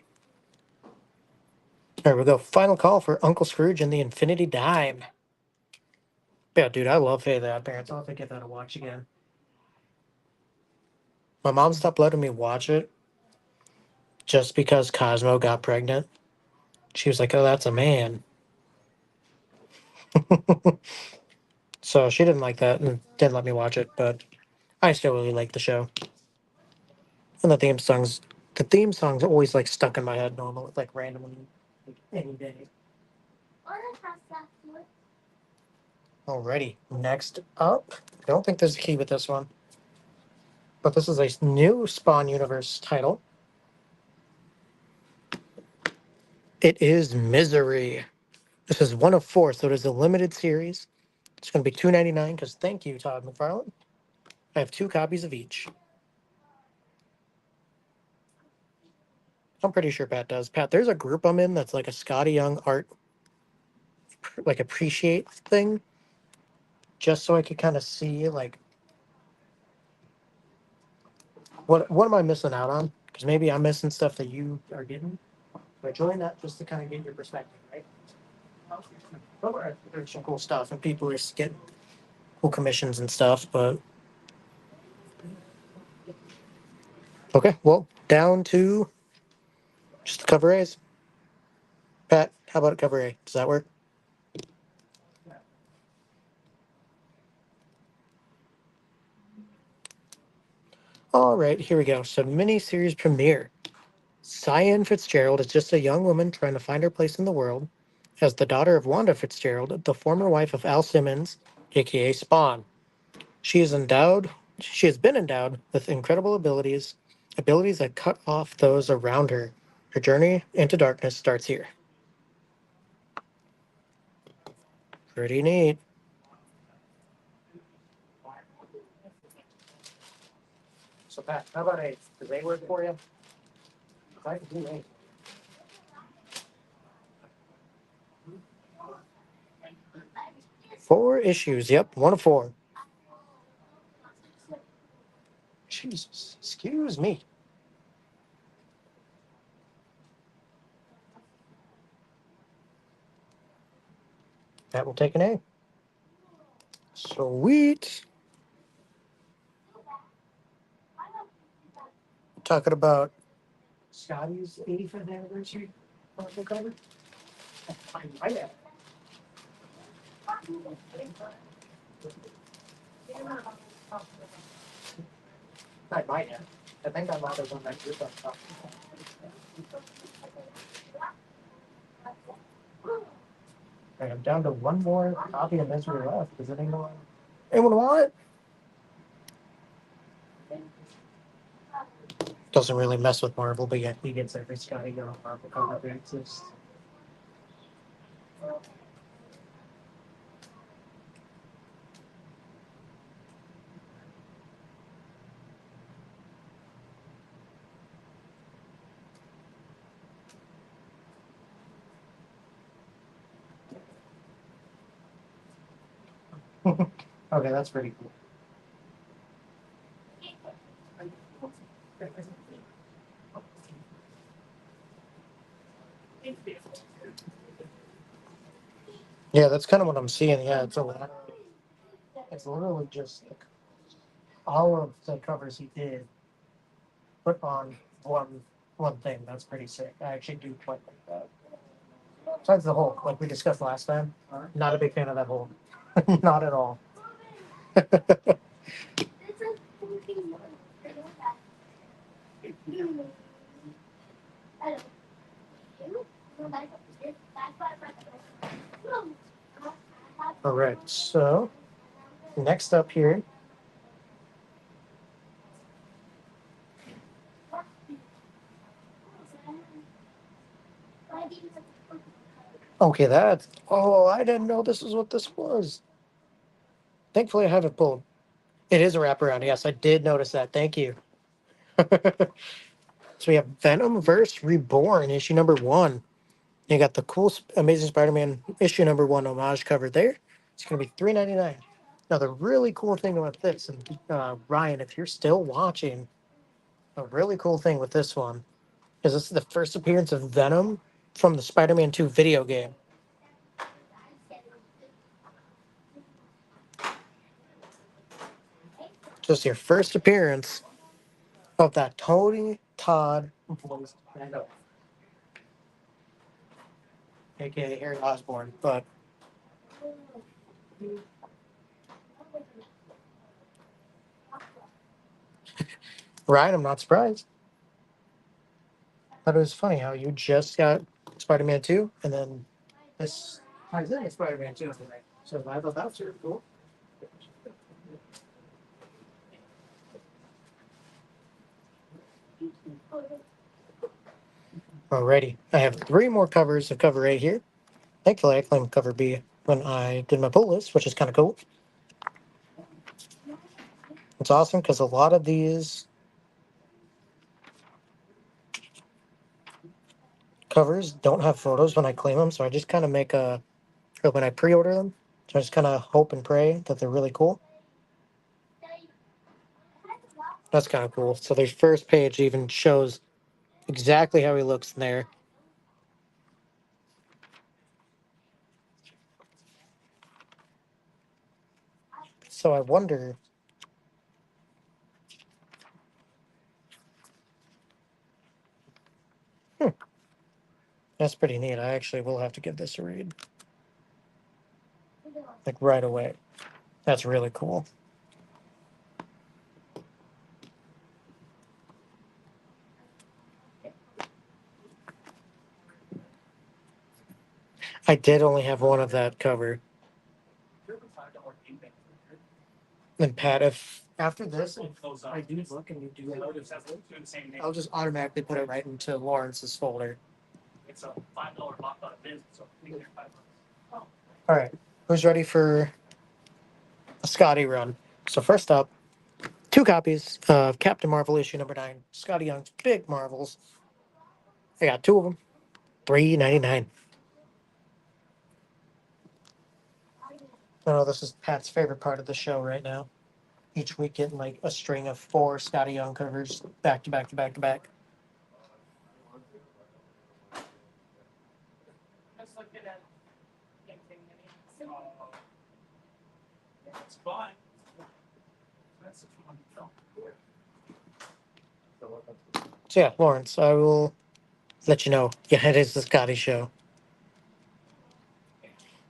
There we go. Final call for Uncle Scrooge and the Infinity Dime. Yeah, dude, I love Hey the Odd Parents. I'll have to give that a watch again. My mom stopped letting me watch it just because Cosmo got pregnant. She was like, "Oh, that's a man." So she didn't like that and didn't let me watch it, but I still really like the show. And the theme songs always like stuck in my head normally, like randomly, like any day. Alrighty, next up, I don't think there's a key with this one, but this is a new Spawn Universe title. It is Misery. This is one of four, so it is a limited series. It's going to be $2.99 because thank you, Todd McFarlane. I have 2 copies of each. I'm pretty sure Pat does. Pat, there's a group I'm in that's like a Scotty Young art, like appreciate thing, just so I could kind of see like what am I missing out on? Because maybe I'm missing stuff that you are getting. But join that just to kind of get your perspective, right? But there's some cool stuff, and people are getting cool commissions and stuff. But okay, well, down to just the cover A's. Pat, how about a cover A? Does that work? All right, here we go. So, mini-series premiere. Cyan Fitzgerald is just a young woman trying to find her place in the world as the daughter of Wanda Fitzgerald, the former wife of Al Simmons, aka Spawn. She is endowed, she has been endowed with incredible abilities that cut off those around her. Her journey into darkness starts here. Pretty neat. So, Pat, how about A? Does A work for you? I can do A. 4 issues. Yep, 1 of 4. Jesus, excuse me. That will take an A. Sweet. Talking about Scotty's 85th anniversary cover. I might have. I might have. I think I might have on that group on top. Okay, I'm down to one more copy of Misery left. Does anyone want it? Doesn't really mess with Marvel, but yeah, he gets every Scotty Young Marvel cover that exists. Okay, that's pretty cool. Yeah, that's kind of what I'm seeing. Yeah, it's a lot. It's literally just like all of the covers he did put on one thing. That's pretty sick. I actually do quite like that. Besides the Hulk, like we discussed last time, not a big fan of that Hulk. Not at all. All right, so next up here. Okay, that's. Oh, I didn't know this is what this was. Thankfully, I have it pulled. It is a wraparound. Yes, I did notice that. Thank you. So we have Venom Verse Reborn, issue number one. You got the cool Amazing Spider-Man issue number one homage cover there. It's going to be $3.99. Now the really cool thing about this, and Ryan, if you're still watching, a really cool thing with this one is this is the first appearance of Venom from the Spider-Man 2 video game. Just your first appearance of that Tony Todd voiced Venom, aka Harry Osborn. But Ryan, I'm not surprised. But it was funny how you just got Spider-Man 2 and then this ties in with Spider-Man 2. So I thought that was super cool. Alrighty. I have three more covers of cover A here. Thankfully, I claimed cover B when I did my pull list, which is kind of cool. It's awesome because a lot of these covers don't have photos when I claim them, so I just kind of make a, or when I pre-order them, so I just kind of hope and pray that they're really cool. That's kind of cool. So their first page even shows exactly how he looks in there. So I wonder. Hmm, that's pretty neat. I actually will have to give this a read, like right away. That's really cool. I did only have one of that cover. And Pat, if after this, if I do look and you do notice, I'll just automatically put it right into Lawrence's folder. All right, who's ready for a Scotty run? So first up, two copies of Captain Marvel issue number 9, Scotty Young's Big Marvels. I got two of them, $3.99. I know this is Pat's favorite part of the show right now. Each week getting like a string of four Scotty Young covers back to back to back to back. So yeah, Lawrence, I will let you know. Yeah, it is the Scotty show.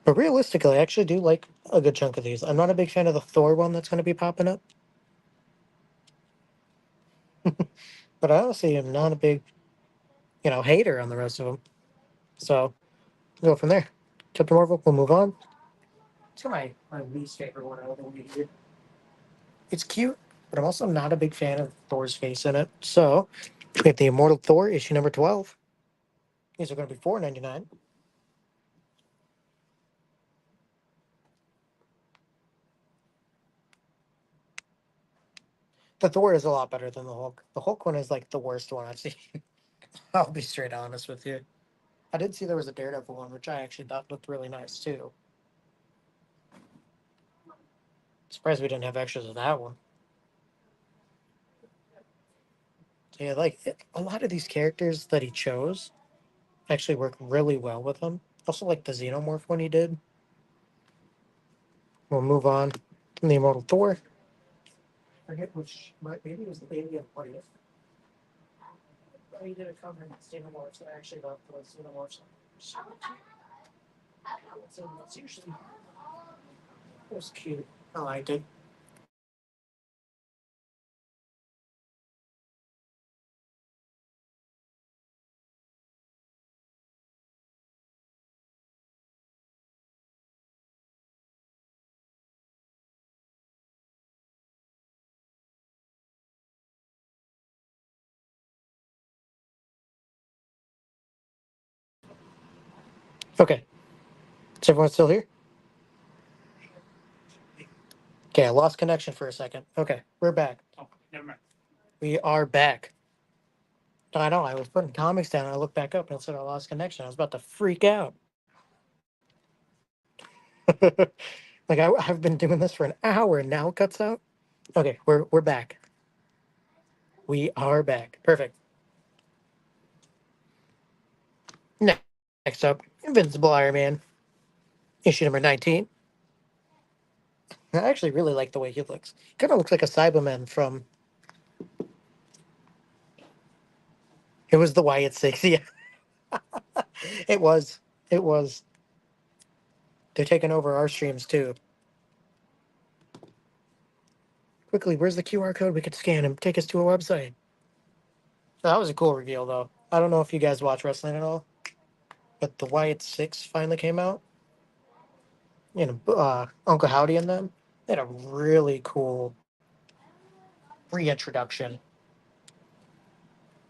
But realistically, I actually do like a good chunk of these. I'm not a big fan of the Thor one that's going to be popping up, but I honestly am not a big, hater on the rest of them. So we'll go from there. Captain Marvel, we'll move on. It's my least favorite one out of the week here. It's cute, but I'm also not a big fan of Thor's face in it. So we have the Immortal Thor issue number 12. These are going to be $4.99. The Thor is a lot better than the Hulk. The Hulk one is like the worst one I've seen. I'll be straight honest with you. I did see there was a Daredevil one, which I actually thought looked really nice too. Surprised we didn't have extras of that one. So yeah, a lot of these characters that he chose actually work really well with him. Also, like the Xenomorph one he did. We'll move on from the Immortal Thor. I forget which, maybe it was the Baby of the 20th. Oh, he did a cover in Stephen Morris that I actually loved was Stephen Morris. So it's usually it was cute. I liked it. Okay, is everyone still here? Okay, I lost connection for a second. Okay, we're back. Oh, never mind. We are back. I know, I was putting comics down and I looked back up and it said I lost connection. I was about to freak out. Like I've been doing this for an hour and now it cuts out. Okay, we're back. We are back. Perfect. Next up, Invincible Iron Man, issue number 19. I actually really like the way he looks. Kind of looks like a Cyberman from. It was the Wyatt Six. Yeah, it was. It was. They're taking over our streams too. Quickly, where's the QR code? We could scan and take us to a website. That was a cool reveal, though. I don't know if you guys watch wrestling at all, but the Wyatt Six finally came out. Uncle Howdy and them. They had a really cool reintroduction.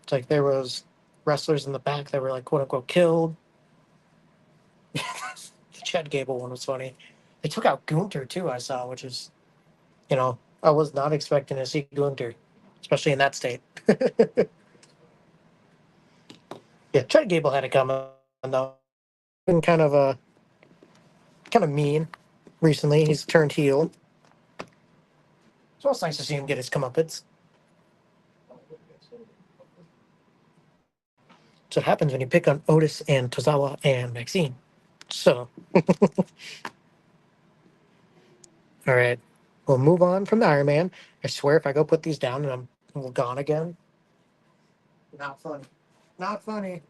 It's like there was wrestlers in the back that were like quote unquote killed. The Chad Gable one was funny. They took out Gunter too. I saw, which is I was not expecting to see Gunter, especially in that state. Yeah, Chad Gable had it coming though. Been kind of mean recently. He's turned heel, so it's nice to see him get his comeuppance. So it happens when you pick on Otis and Tozawa and Maxine. So, all right, we'll move on from the Iron Man. I swear, if I go put these down and I'm gone again, not funny. Not funny.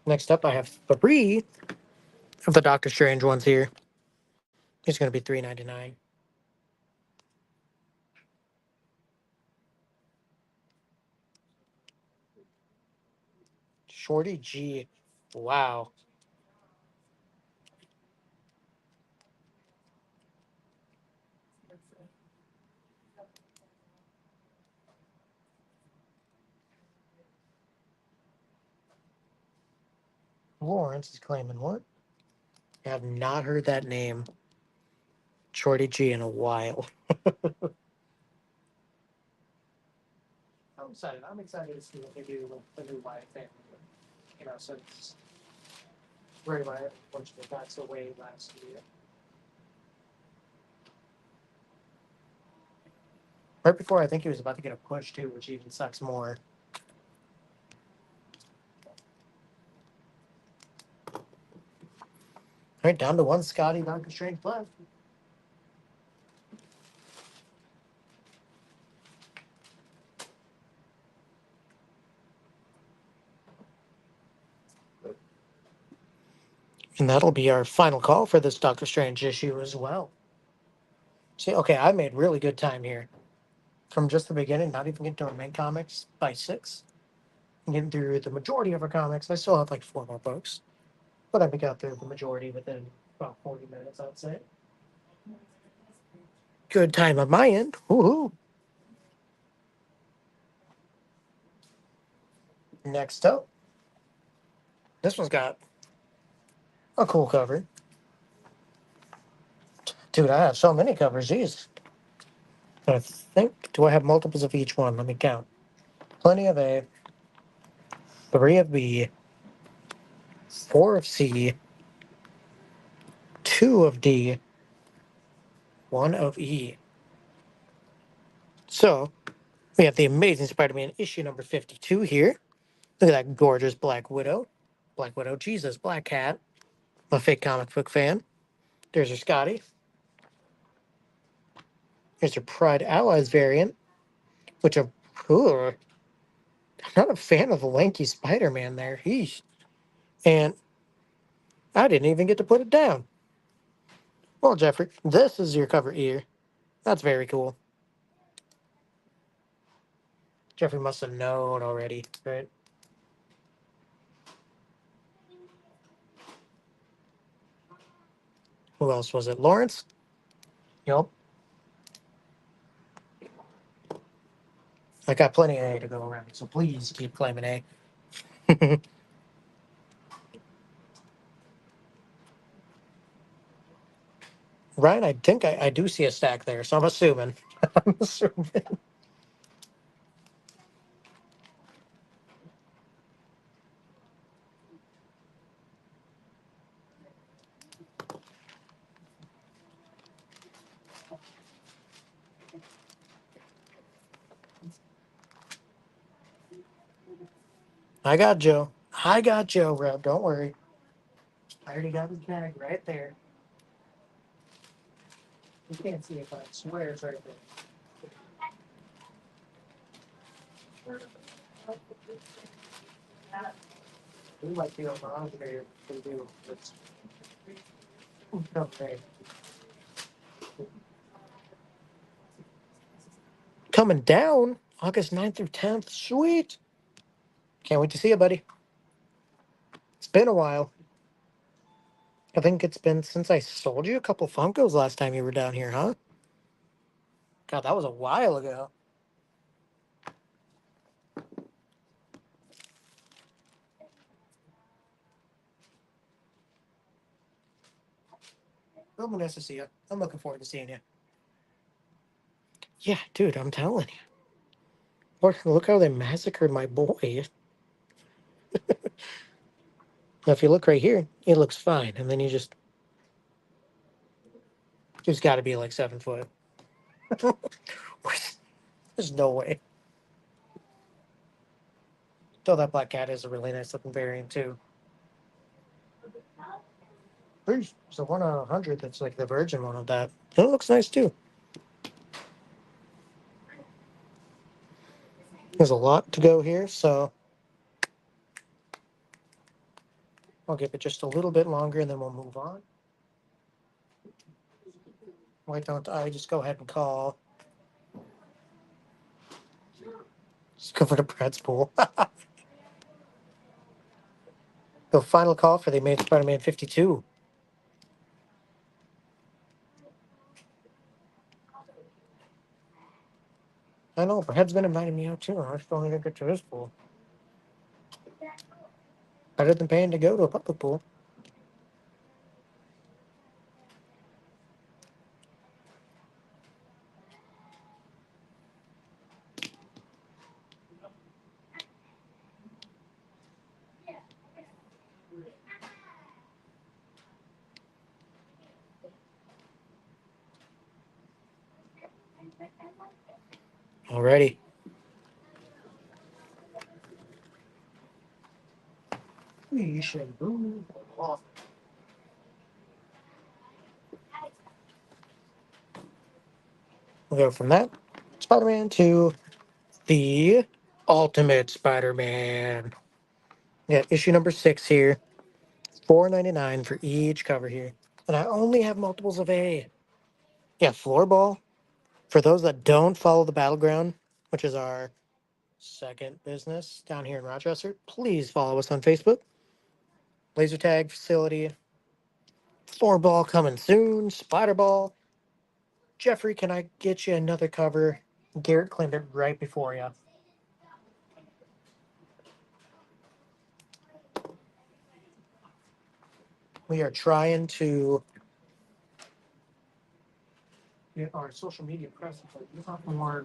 Next up, I have three of the Doctor Strange ones here. It's going to be $3.99. Shorty G. Wow. Lawrence is claiming what? I have not heard that name, Shorty G, in a while. I'm excited. I'm excited to see what they do with the new Wyatt family. Since Ray Wyatt unfortunately passed away last year. Right before I think he was about to get a push too, which even sucks more. All right, down to one Scotty Doctor Strange left. And that'll be our final call for this Doctor Strange issue as well. See, okay, I made really good time here. From just the beginning, not even getting to our main comics by 6. Getting through the majority of our comics. I still have like 4 more books. But I got through the majority within about 40 minutes, I'd say. Good time on my end. Woohoo! Next up, this one's got a cool cover. Dude, I have so many covers. Jeez. I think, do I have multiples of each one? Let me count. Plenty of A, 3 of B, 4 of C, 2 of D, 1 of E. So, we have the Amazing Spider-Man issue number 52 here. Look at that gorgeous Black Widow. Black Widow, Jesus, Black Cat. a fake comic book fan. There's your Scotty. Here's your Pride Allies variant, which I'm not a fan of the lanky Spider-Man there. Heesh. And I didn't even get to put it down. Well, Jeffrey, this is your cover ear. That's very cool. Jeffrey must have known already, right? Who else was it? Lawrence? Yup. I got plenty of A to go around, so please keep claiming A. Ryan, I think I do see a stack there, so I'm assuming. I'm assuming. I got Joe. I got Joe, Rob. Don't worry. I already got his bag right there. You can't see it, but I swear it's right there. We might be over on there. We do. It's okay. Coming down August 9th through 10th. Sweet. Can't wait to see you, buddy. It's been a while. I think it's been since I sold you a couple Funkos last time you were down here, huh? God, that was a while ago. It'll be nice to see you. I'm looking forward to seeing you. Yeah, dude, I'm telling you. Look how they massacred my boy. Now, if you look right here, it looks fine. And then just got to be like 7 foot. There's no way. Though that black cat is a really nice looking variant, too. There's a 1 out of 100 that's like the virgin one of that. And it looks nice, too. There's a lot to go here, so I'll give it just a little bit longer and then we'll move on. Why don't I just go ahead and call? Just go for the Brad's pool. The final call for the Amazing Spider-Man 52. I know, Brad's been inviting me out too. I just don't even get to his pool. Better than paying to go to a public pool. Alrighty. We should move on. We'll go from that Spider-Man to the Ultimate Spider-Man. Yeah, issue number 6 here. $4.99 for each cover here. And I only have multiples of A. Yeah, floorball. For those that don't follow the Battleground, which is our second business down here in Rochester, please follow us on Facebook. Laser tag facility. Floorball coming soon. Spider ball. Jeffrey, can I get you another cover? Garrett claimed it right before you. We are trying to get our social media presence more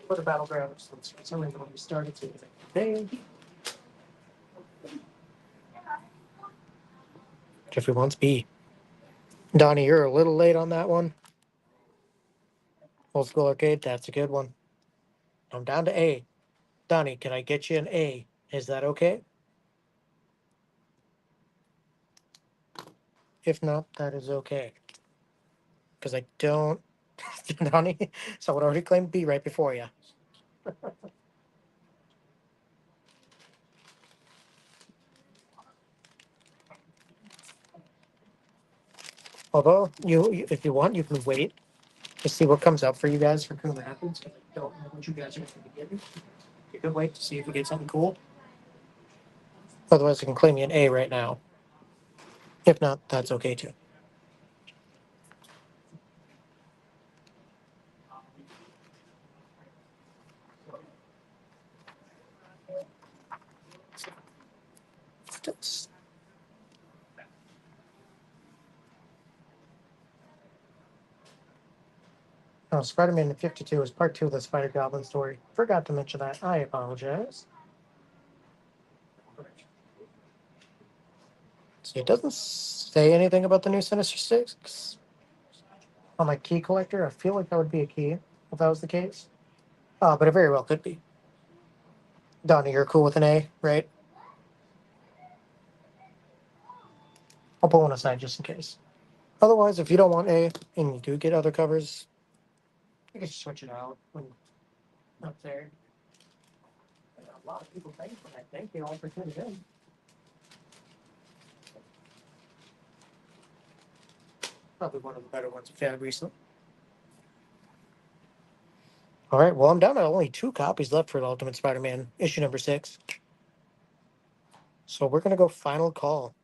for the Battlegrounds. That's something that we started to today. Jeffrey wants B. Donnie, you're a little late on that one. Old School Arcade, that's a good one. I'm down to A. Donnie, can I get you an A? Is that okay? If not, that is okay. Because I don't. Donnie, someone already claimed B right before you. Although, if you want, you can wait to see what comes up for you guys for Cool Happens. Because I don't know what you guys are going to be getting. You can wait to see if you get something cool. Otherwise, I can claim you an A right now. If not, that's okay too. Oh, Spider-Man 52 is part 2 of the Spider-Goblin story. Forgot to mention that. I apologize. See, it doesn't say anything about the new Sinister Six on my key collector. I feel like that would be a key if that was the case. But it very well could be. Donnie, you're cool with an A, right? I'll pull one aside just in case. Otherwise, if you don't want A and you do get other covers, you can switch it out when up there. A lot of people thank for that. Thank you all for tuning in. Probably one of the better ones we've had recently. All right, well, I'm down to only 2 copies left for the Ultimate Spider-Man issue number 6. So we're gonna go final call.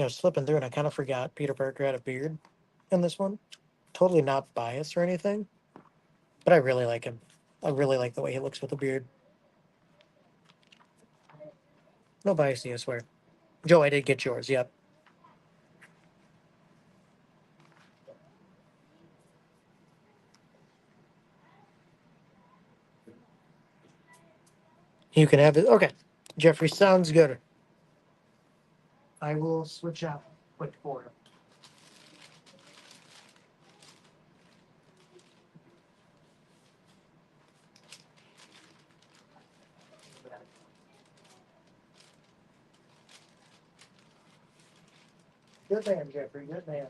Slipping through, and I kind of forgot Peter Parker had a beard in this one. Totally not biased or anything, but I really like him. I really like the way he looks with a beard. No bias, I swear. Joe, I did get yours. Yep. You can have it. Okay. Jeffrey, sounds good. I will switch out quick for him. Good man, Jeffrey. Good man.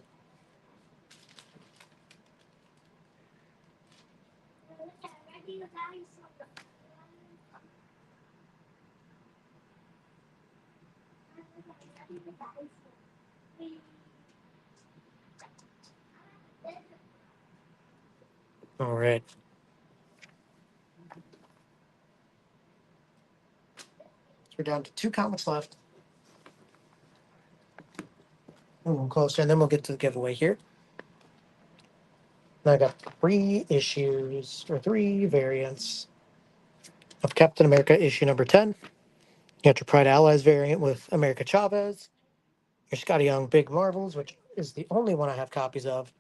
All right. So we're down to 2 comics left. A little closer, and then we'll get to the giveaway here. And I got 3 issues, or 3 variants of Captain America issue number 10. You got your Pride Allies variant with America Chavez. Your Scotty Young Big Marvels, which is the only one I have copies of.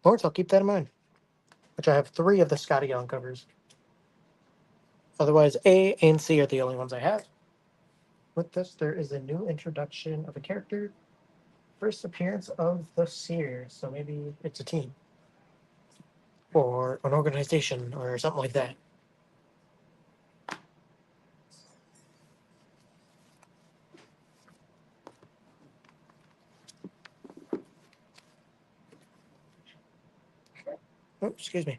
Lawrence, I'll keep that in mind. Which I have 3 of the Scotty Young covers. Otherwise, A and C are the only ones I have. With this, there is a new introduction of a character. First appearance of the Seers. So maybe it's a team. Or an organization or something like that. Oh, excuse me.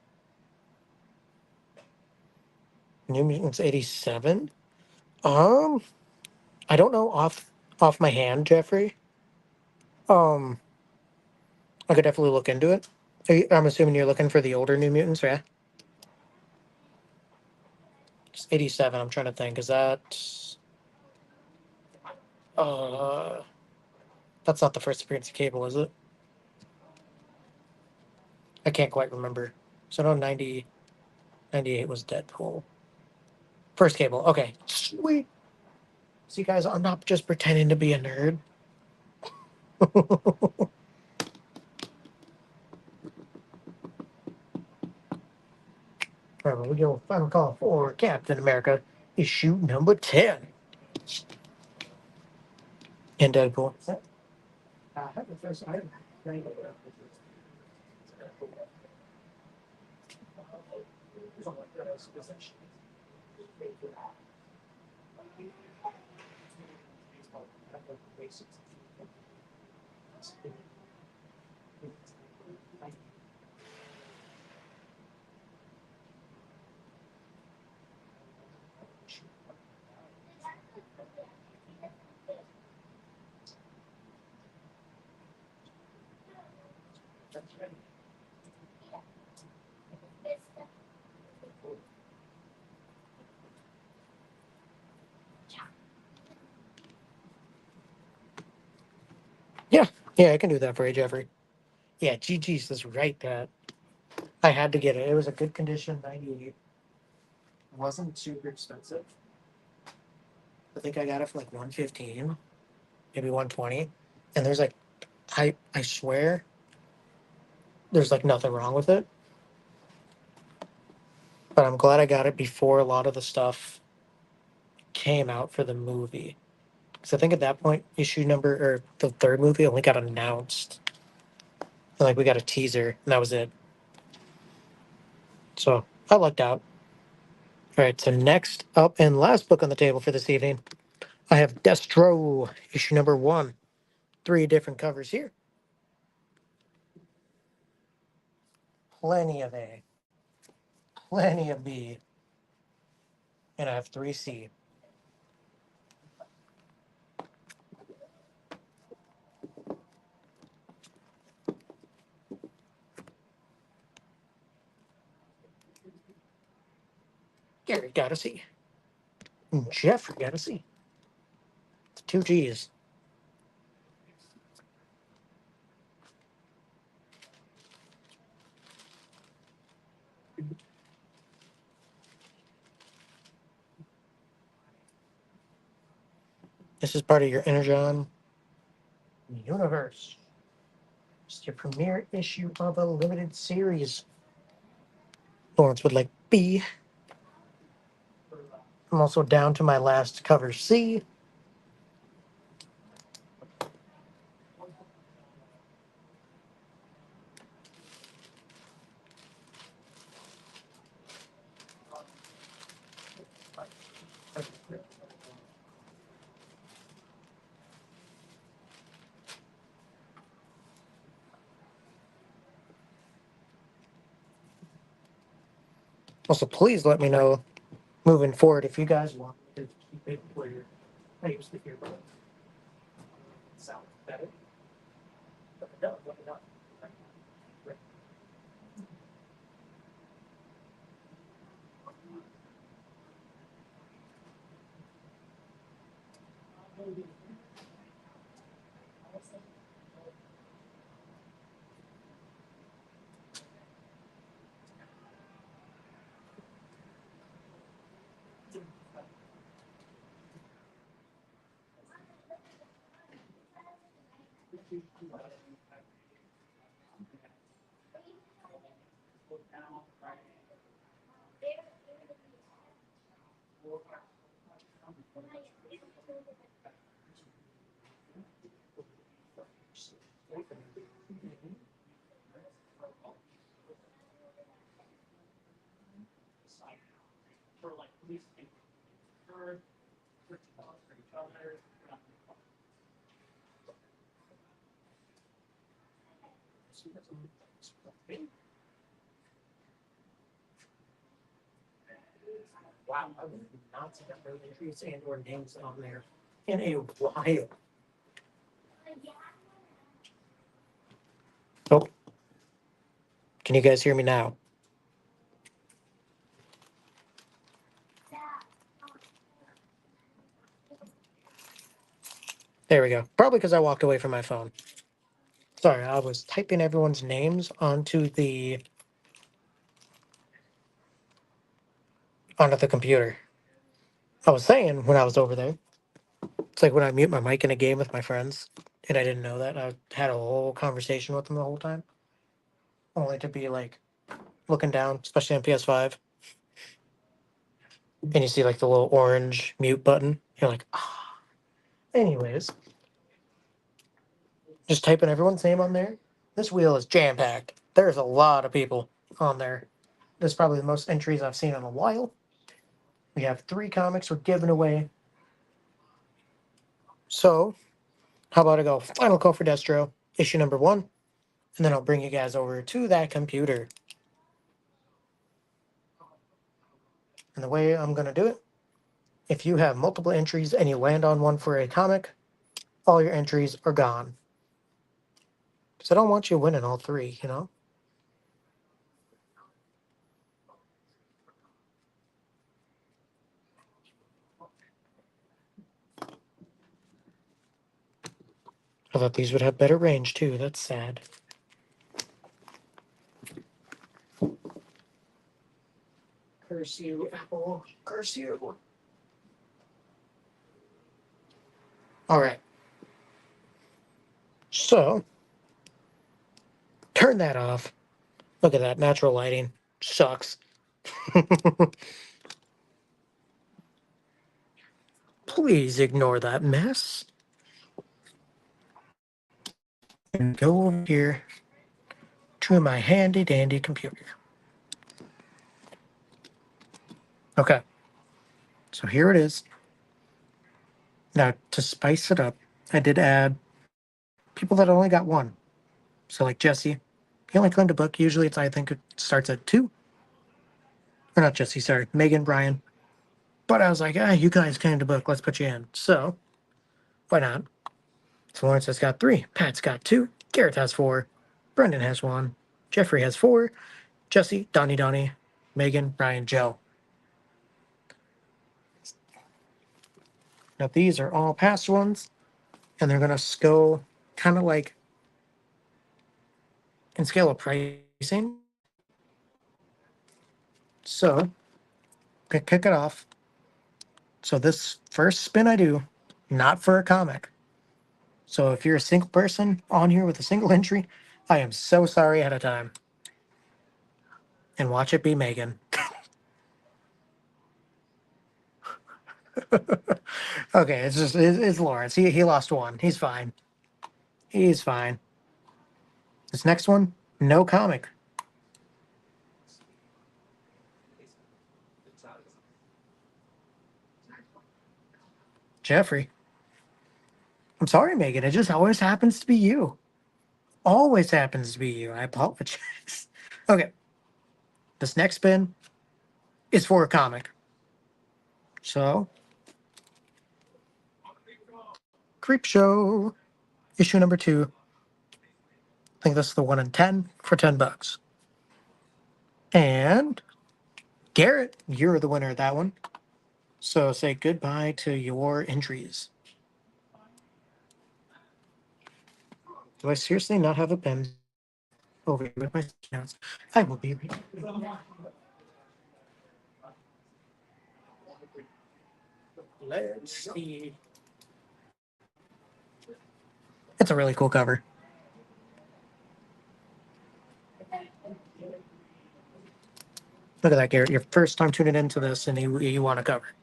New Mutants 87. I don't know off my hand, Jeffrey. Um, I could definitely look into it. I'm assuming you're looking for the older New Mutants, right? It's 87. I'm trying to think. Is that uh that's not the first appearance of Cable, is it? I can't quite remember. So no 98 was Deadpool. First Cable. Okay. Sweet. See guys, I'm not just pretending to be a nerd. All right, well, we go final call for Captain America issue number 10. And Deadpool. Yeah, yeah, I can do that for you, Jeffrey. Yeah, GG's is right. That I had to get it. It was a good condition, 98. It wasn't super expensive. I think I got it for like 115, maybe 120. And there's like, I swear, there's like nothing wrong with it. But I'm glad I got it before a lot of the stuff came out for the movie. Because I think at that point, issue number or the third movie only got announced. And like we got a teaser, and that was it. So I lucked out. All right, so next up and last book on the table for this evening, I have Destro, issue number one. Three different covers here. Plenty of A, plenty of B, and I have three C. Gary got a C. And Jeffrey got a C. It's two G's. This is part of your Energon universe. It's your premiere issue of a limited series. Lawrence would like B. I'm also down to my last cover C. Also, please let me know moving forward if you guys want me to keep it where I used to hear it sound better. But it does, let me know. Wow, I would not see that many entries and or names on there in a while. Oh, can you guys hear me now? There we go. Probably because I walked away from my phone. Sorry, I was typing everyone's names onto the computer. I was saying when I was over there, it's like when I mute my mic in a game with my friends, and I didn't know that. I had a whole conversation with them the whole time, only to be like looking down, especially on PS5, and you see like the little orange mute button. You're like, ah. Anyways, just typing everyone's name on there. This wheel is jam packed. There's a lot of people on there. This is probably the most entries I've seen in a while. We have three comics we're giving away. So how about I go Final Call for Destro, issue number 1, and then I'll bring you guys over to that computer. And the way I'm going to do it, if you have multiple entries and you land on one for a comic, all your entries are gone. Because I don't want you winning all 3, you know? I thought these would have better range too. That's sad. Curse you, Apple. Curse you. All right. So, turn that off. Look at that. Natural lighting. Sucks. Please ignore that mess. And go over here to my handy dandy computer. Okay. So here it is. Now, to spice it up, I did add people that only got 1. So, like Jesse, he only claimed a book. Usually, I think it starts at 2. Or not Jesse, sorry. Megan, Brian. But I was like, you guys claimed a book. Let's put you in. So, why not? So, Lawrence has got 3. Pat's got 2. Garrett has 4. Brendan has 1. Jeffrey has 4. Jesse, Donnie, Megan, Brian, Joe. Now, these are all past ones. And they're going to go kind of like in scale of pricing. So, kick it off. So this first spin I do, not for a comic. So if you're a single person on here with a single entry, I am so sorry ahead of time. And watch it be Megan. Okay, it's Lawrence. He lost 1. He's fine. He's fine. This next one, no comic. Jeffrey. I'm sorry, Megan. It just always happens to be you. Always happens to be you. I apologize. Okay. This next spin is for a comic. So, Creep Show, issue number 2. I think this is the 1 in 10 for $10. And Garrett, you're the winner of that one. So say goodbye to your entries. Do I seriously not have a pen over here with my notes? I will be. Let's see. It's a really cool cover. Look at that, Garrett. Your first time tuning into this, and you want a cover.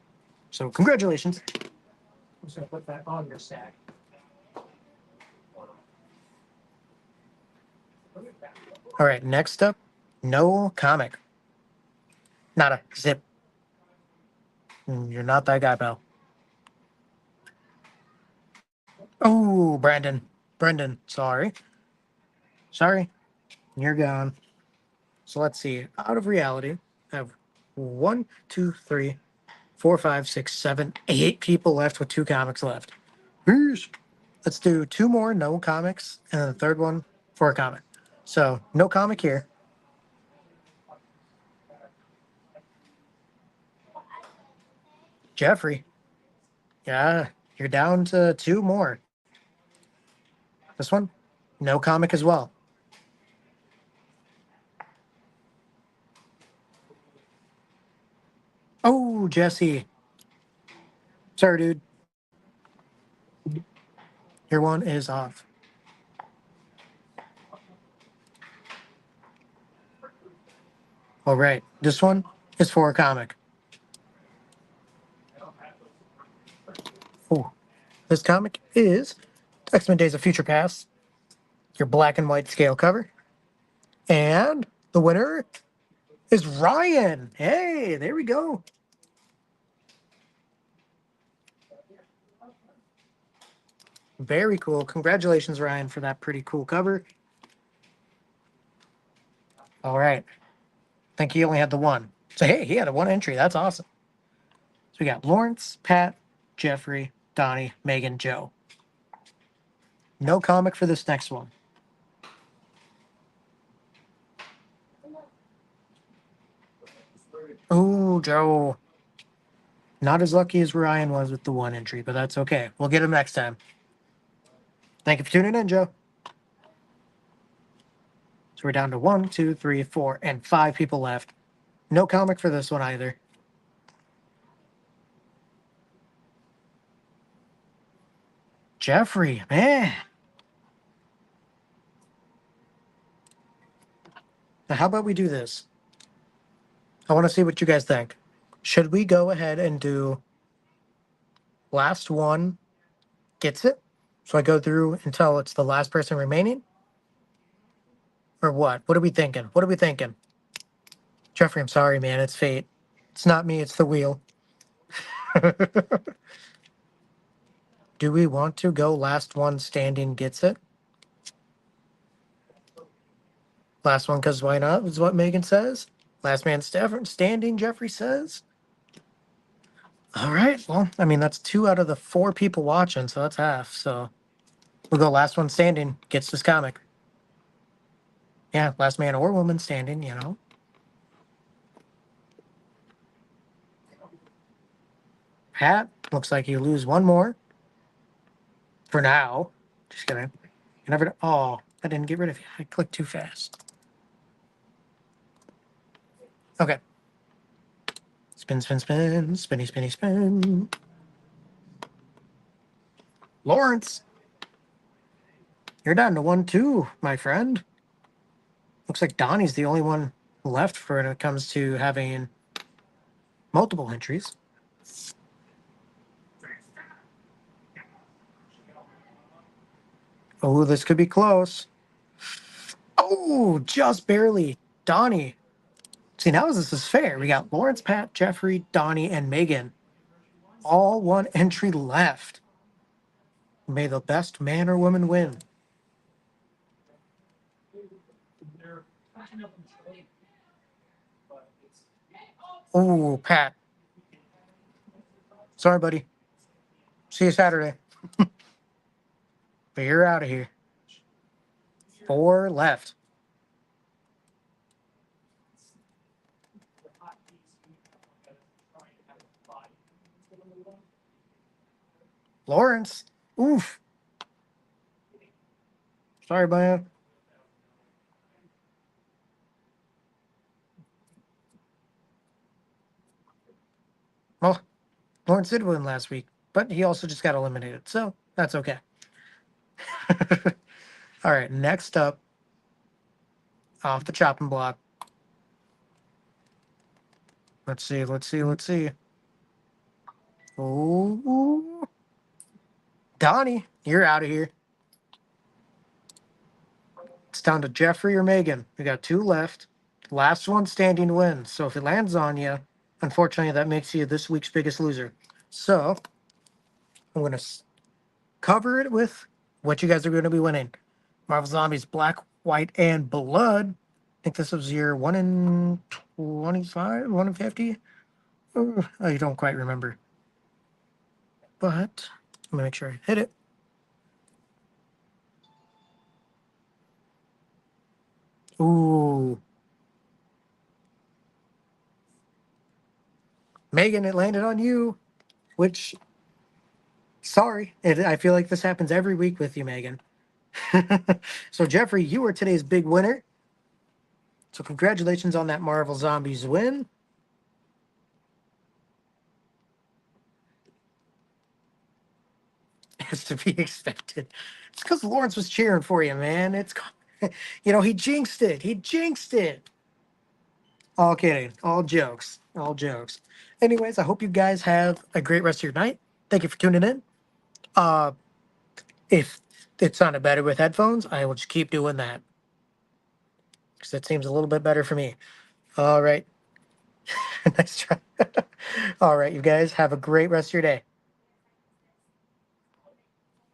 So congratulations. I'm just gonna put that on your stack. All right, next up, no comic. Not a zip. You're not that guy, pal. Oh, Brendan, sorry. Sorry, you're gone. So let's see. Out of reality, I have 1, 2, 3, 4, 5, 6, 7, 8 people left with 2 comics left. Yeesh. Let's do 2 more, no comics, and then the third one for a comic. So no comic here. Jeffrey. Yeah, you're down to 2 more. This one, no comic as well. Oh, Jesse. Sorry, dude. Your one is off. All right, this one is for a comic. Oh, this comic is X-Men Days of Future Past, your black and white scale cover. And the winner is Ryan. Hey, there we go. Very cool. Congratulations, Ryan, for that pretty cool cover. All right. I think he only had the one. So, hey, he had a one entry. That's awesome. So we got Lawrence, Pat, Jeffrey, Donnie, Megan, Joe. No comic for this next one. Ooh, Joe. Not as lucky as Ryan was with the one entry, but that's okay. We'll get him next time. Thank you for tuning in, Joe. So we're down to 1, 2, 3, 4, and 5 people left. No comic for this one either. Jeffrey, man. Now, how about we do this? I want to see what you guys think. Should we go ahead and do last one gets it? So I go through until it's the last person remaining? Or what? What are we thinking? What are we thinking? Jeffrey, I'm sorry, man. It's fate. It's not me, it's the wheel. Do we want to go last one standing gets it? Last one because why not is what Megan says. Last man standing, Jeffrey says. All right. Well, I mean, that's 2 out of the 4 people watching, so that's half. So we'll go last one standing gets this comic. Yeah, last man or woman standing, you know. Pat, looks like you lose one more. For now. Just kidding. You never. Oh, I didn't get rid of you. I clicked too fast. Okay. Spin, spin, spin. Spinny, spinny, spin. Lawrence, you're down to 1, 2, my friend. Looks like Donnie's the only one left for when it comes to having multiple entries. Oh, this could be close. Oh, just barely. Donnie. See, now this is fair. We got Lawrence, Pat, Jeffrey, Donnie, and Megan. All one entry left. May the best man or woman win. Oh, Pat. Sorry, buddy. See you Saturday. But you're out of here. 4 left. Lawrence. Oof. Sorry, man. Well, Lawrence did win last week, but he also just got eliminated, so that's okay. All right, next up, off the chopping block. Let's see, let's see, let's see. Oh, Donnie, you're out of here. It's down to Jeffrey or Megan. We got 2 left. Last one standing wins. So if it lands on you, unfortunately, that makes you this week's biggest loser. So I'm going to cover it with what you guys are going to be winning. Marvel Zombies Black, White, and Blood. I think this was your 1 in 25, 1 in 50. Oh, I don't quite remember. But let me make sure I hit it. Ooh. Megan, it landed on you, which, sorry. I feel like this happens every week with you, Megan. So, Jeffrey, you are today's big winner. So, congratulations on that Marvel Zombies win. It's to be expected. It's because Lawrence was cheering for you, man. It's, he jinxed it. He jinxed it. All kidding. All jokes. All jokes. Anyways, I hope you guys have a great rest of your night. Thank you for tuning in. Uh, if it sounded better with headphones, I will just keep doing that because it seems a little bit better for me. All right. Nice try. All right, you guys have a great rest of your day.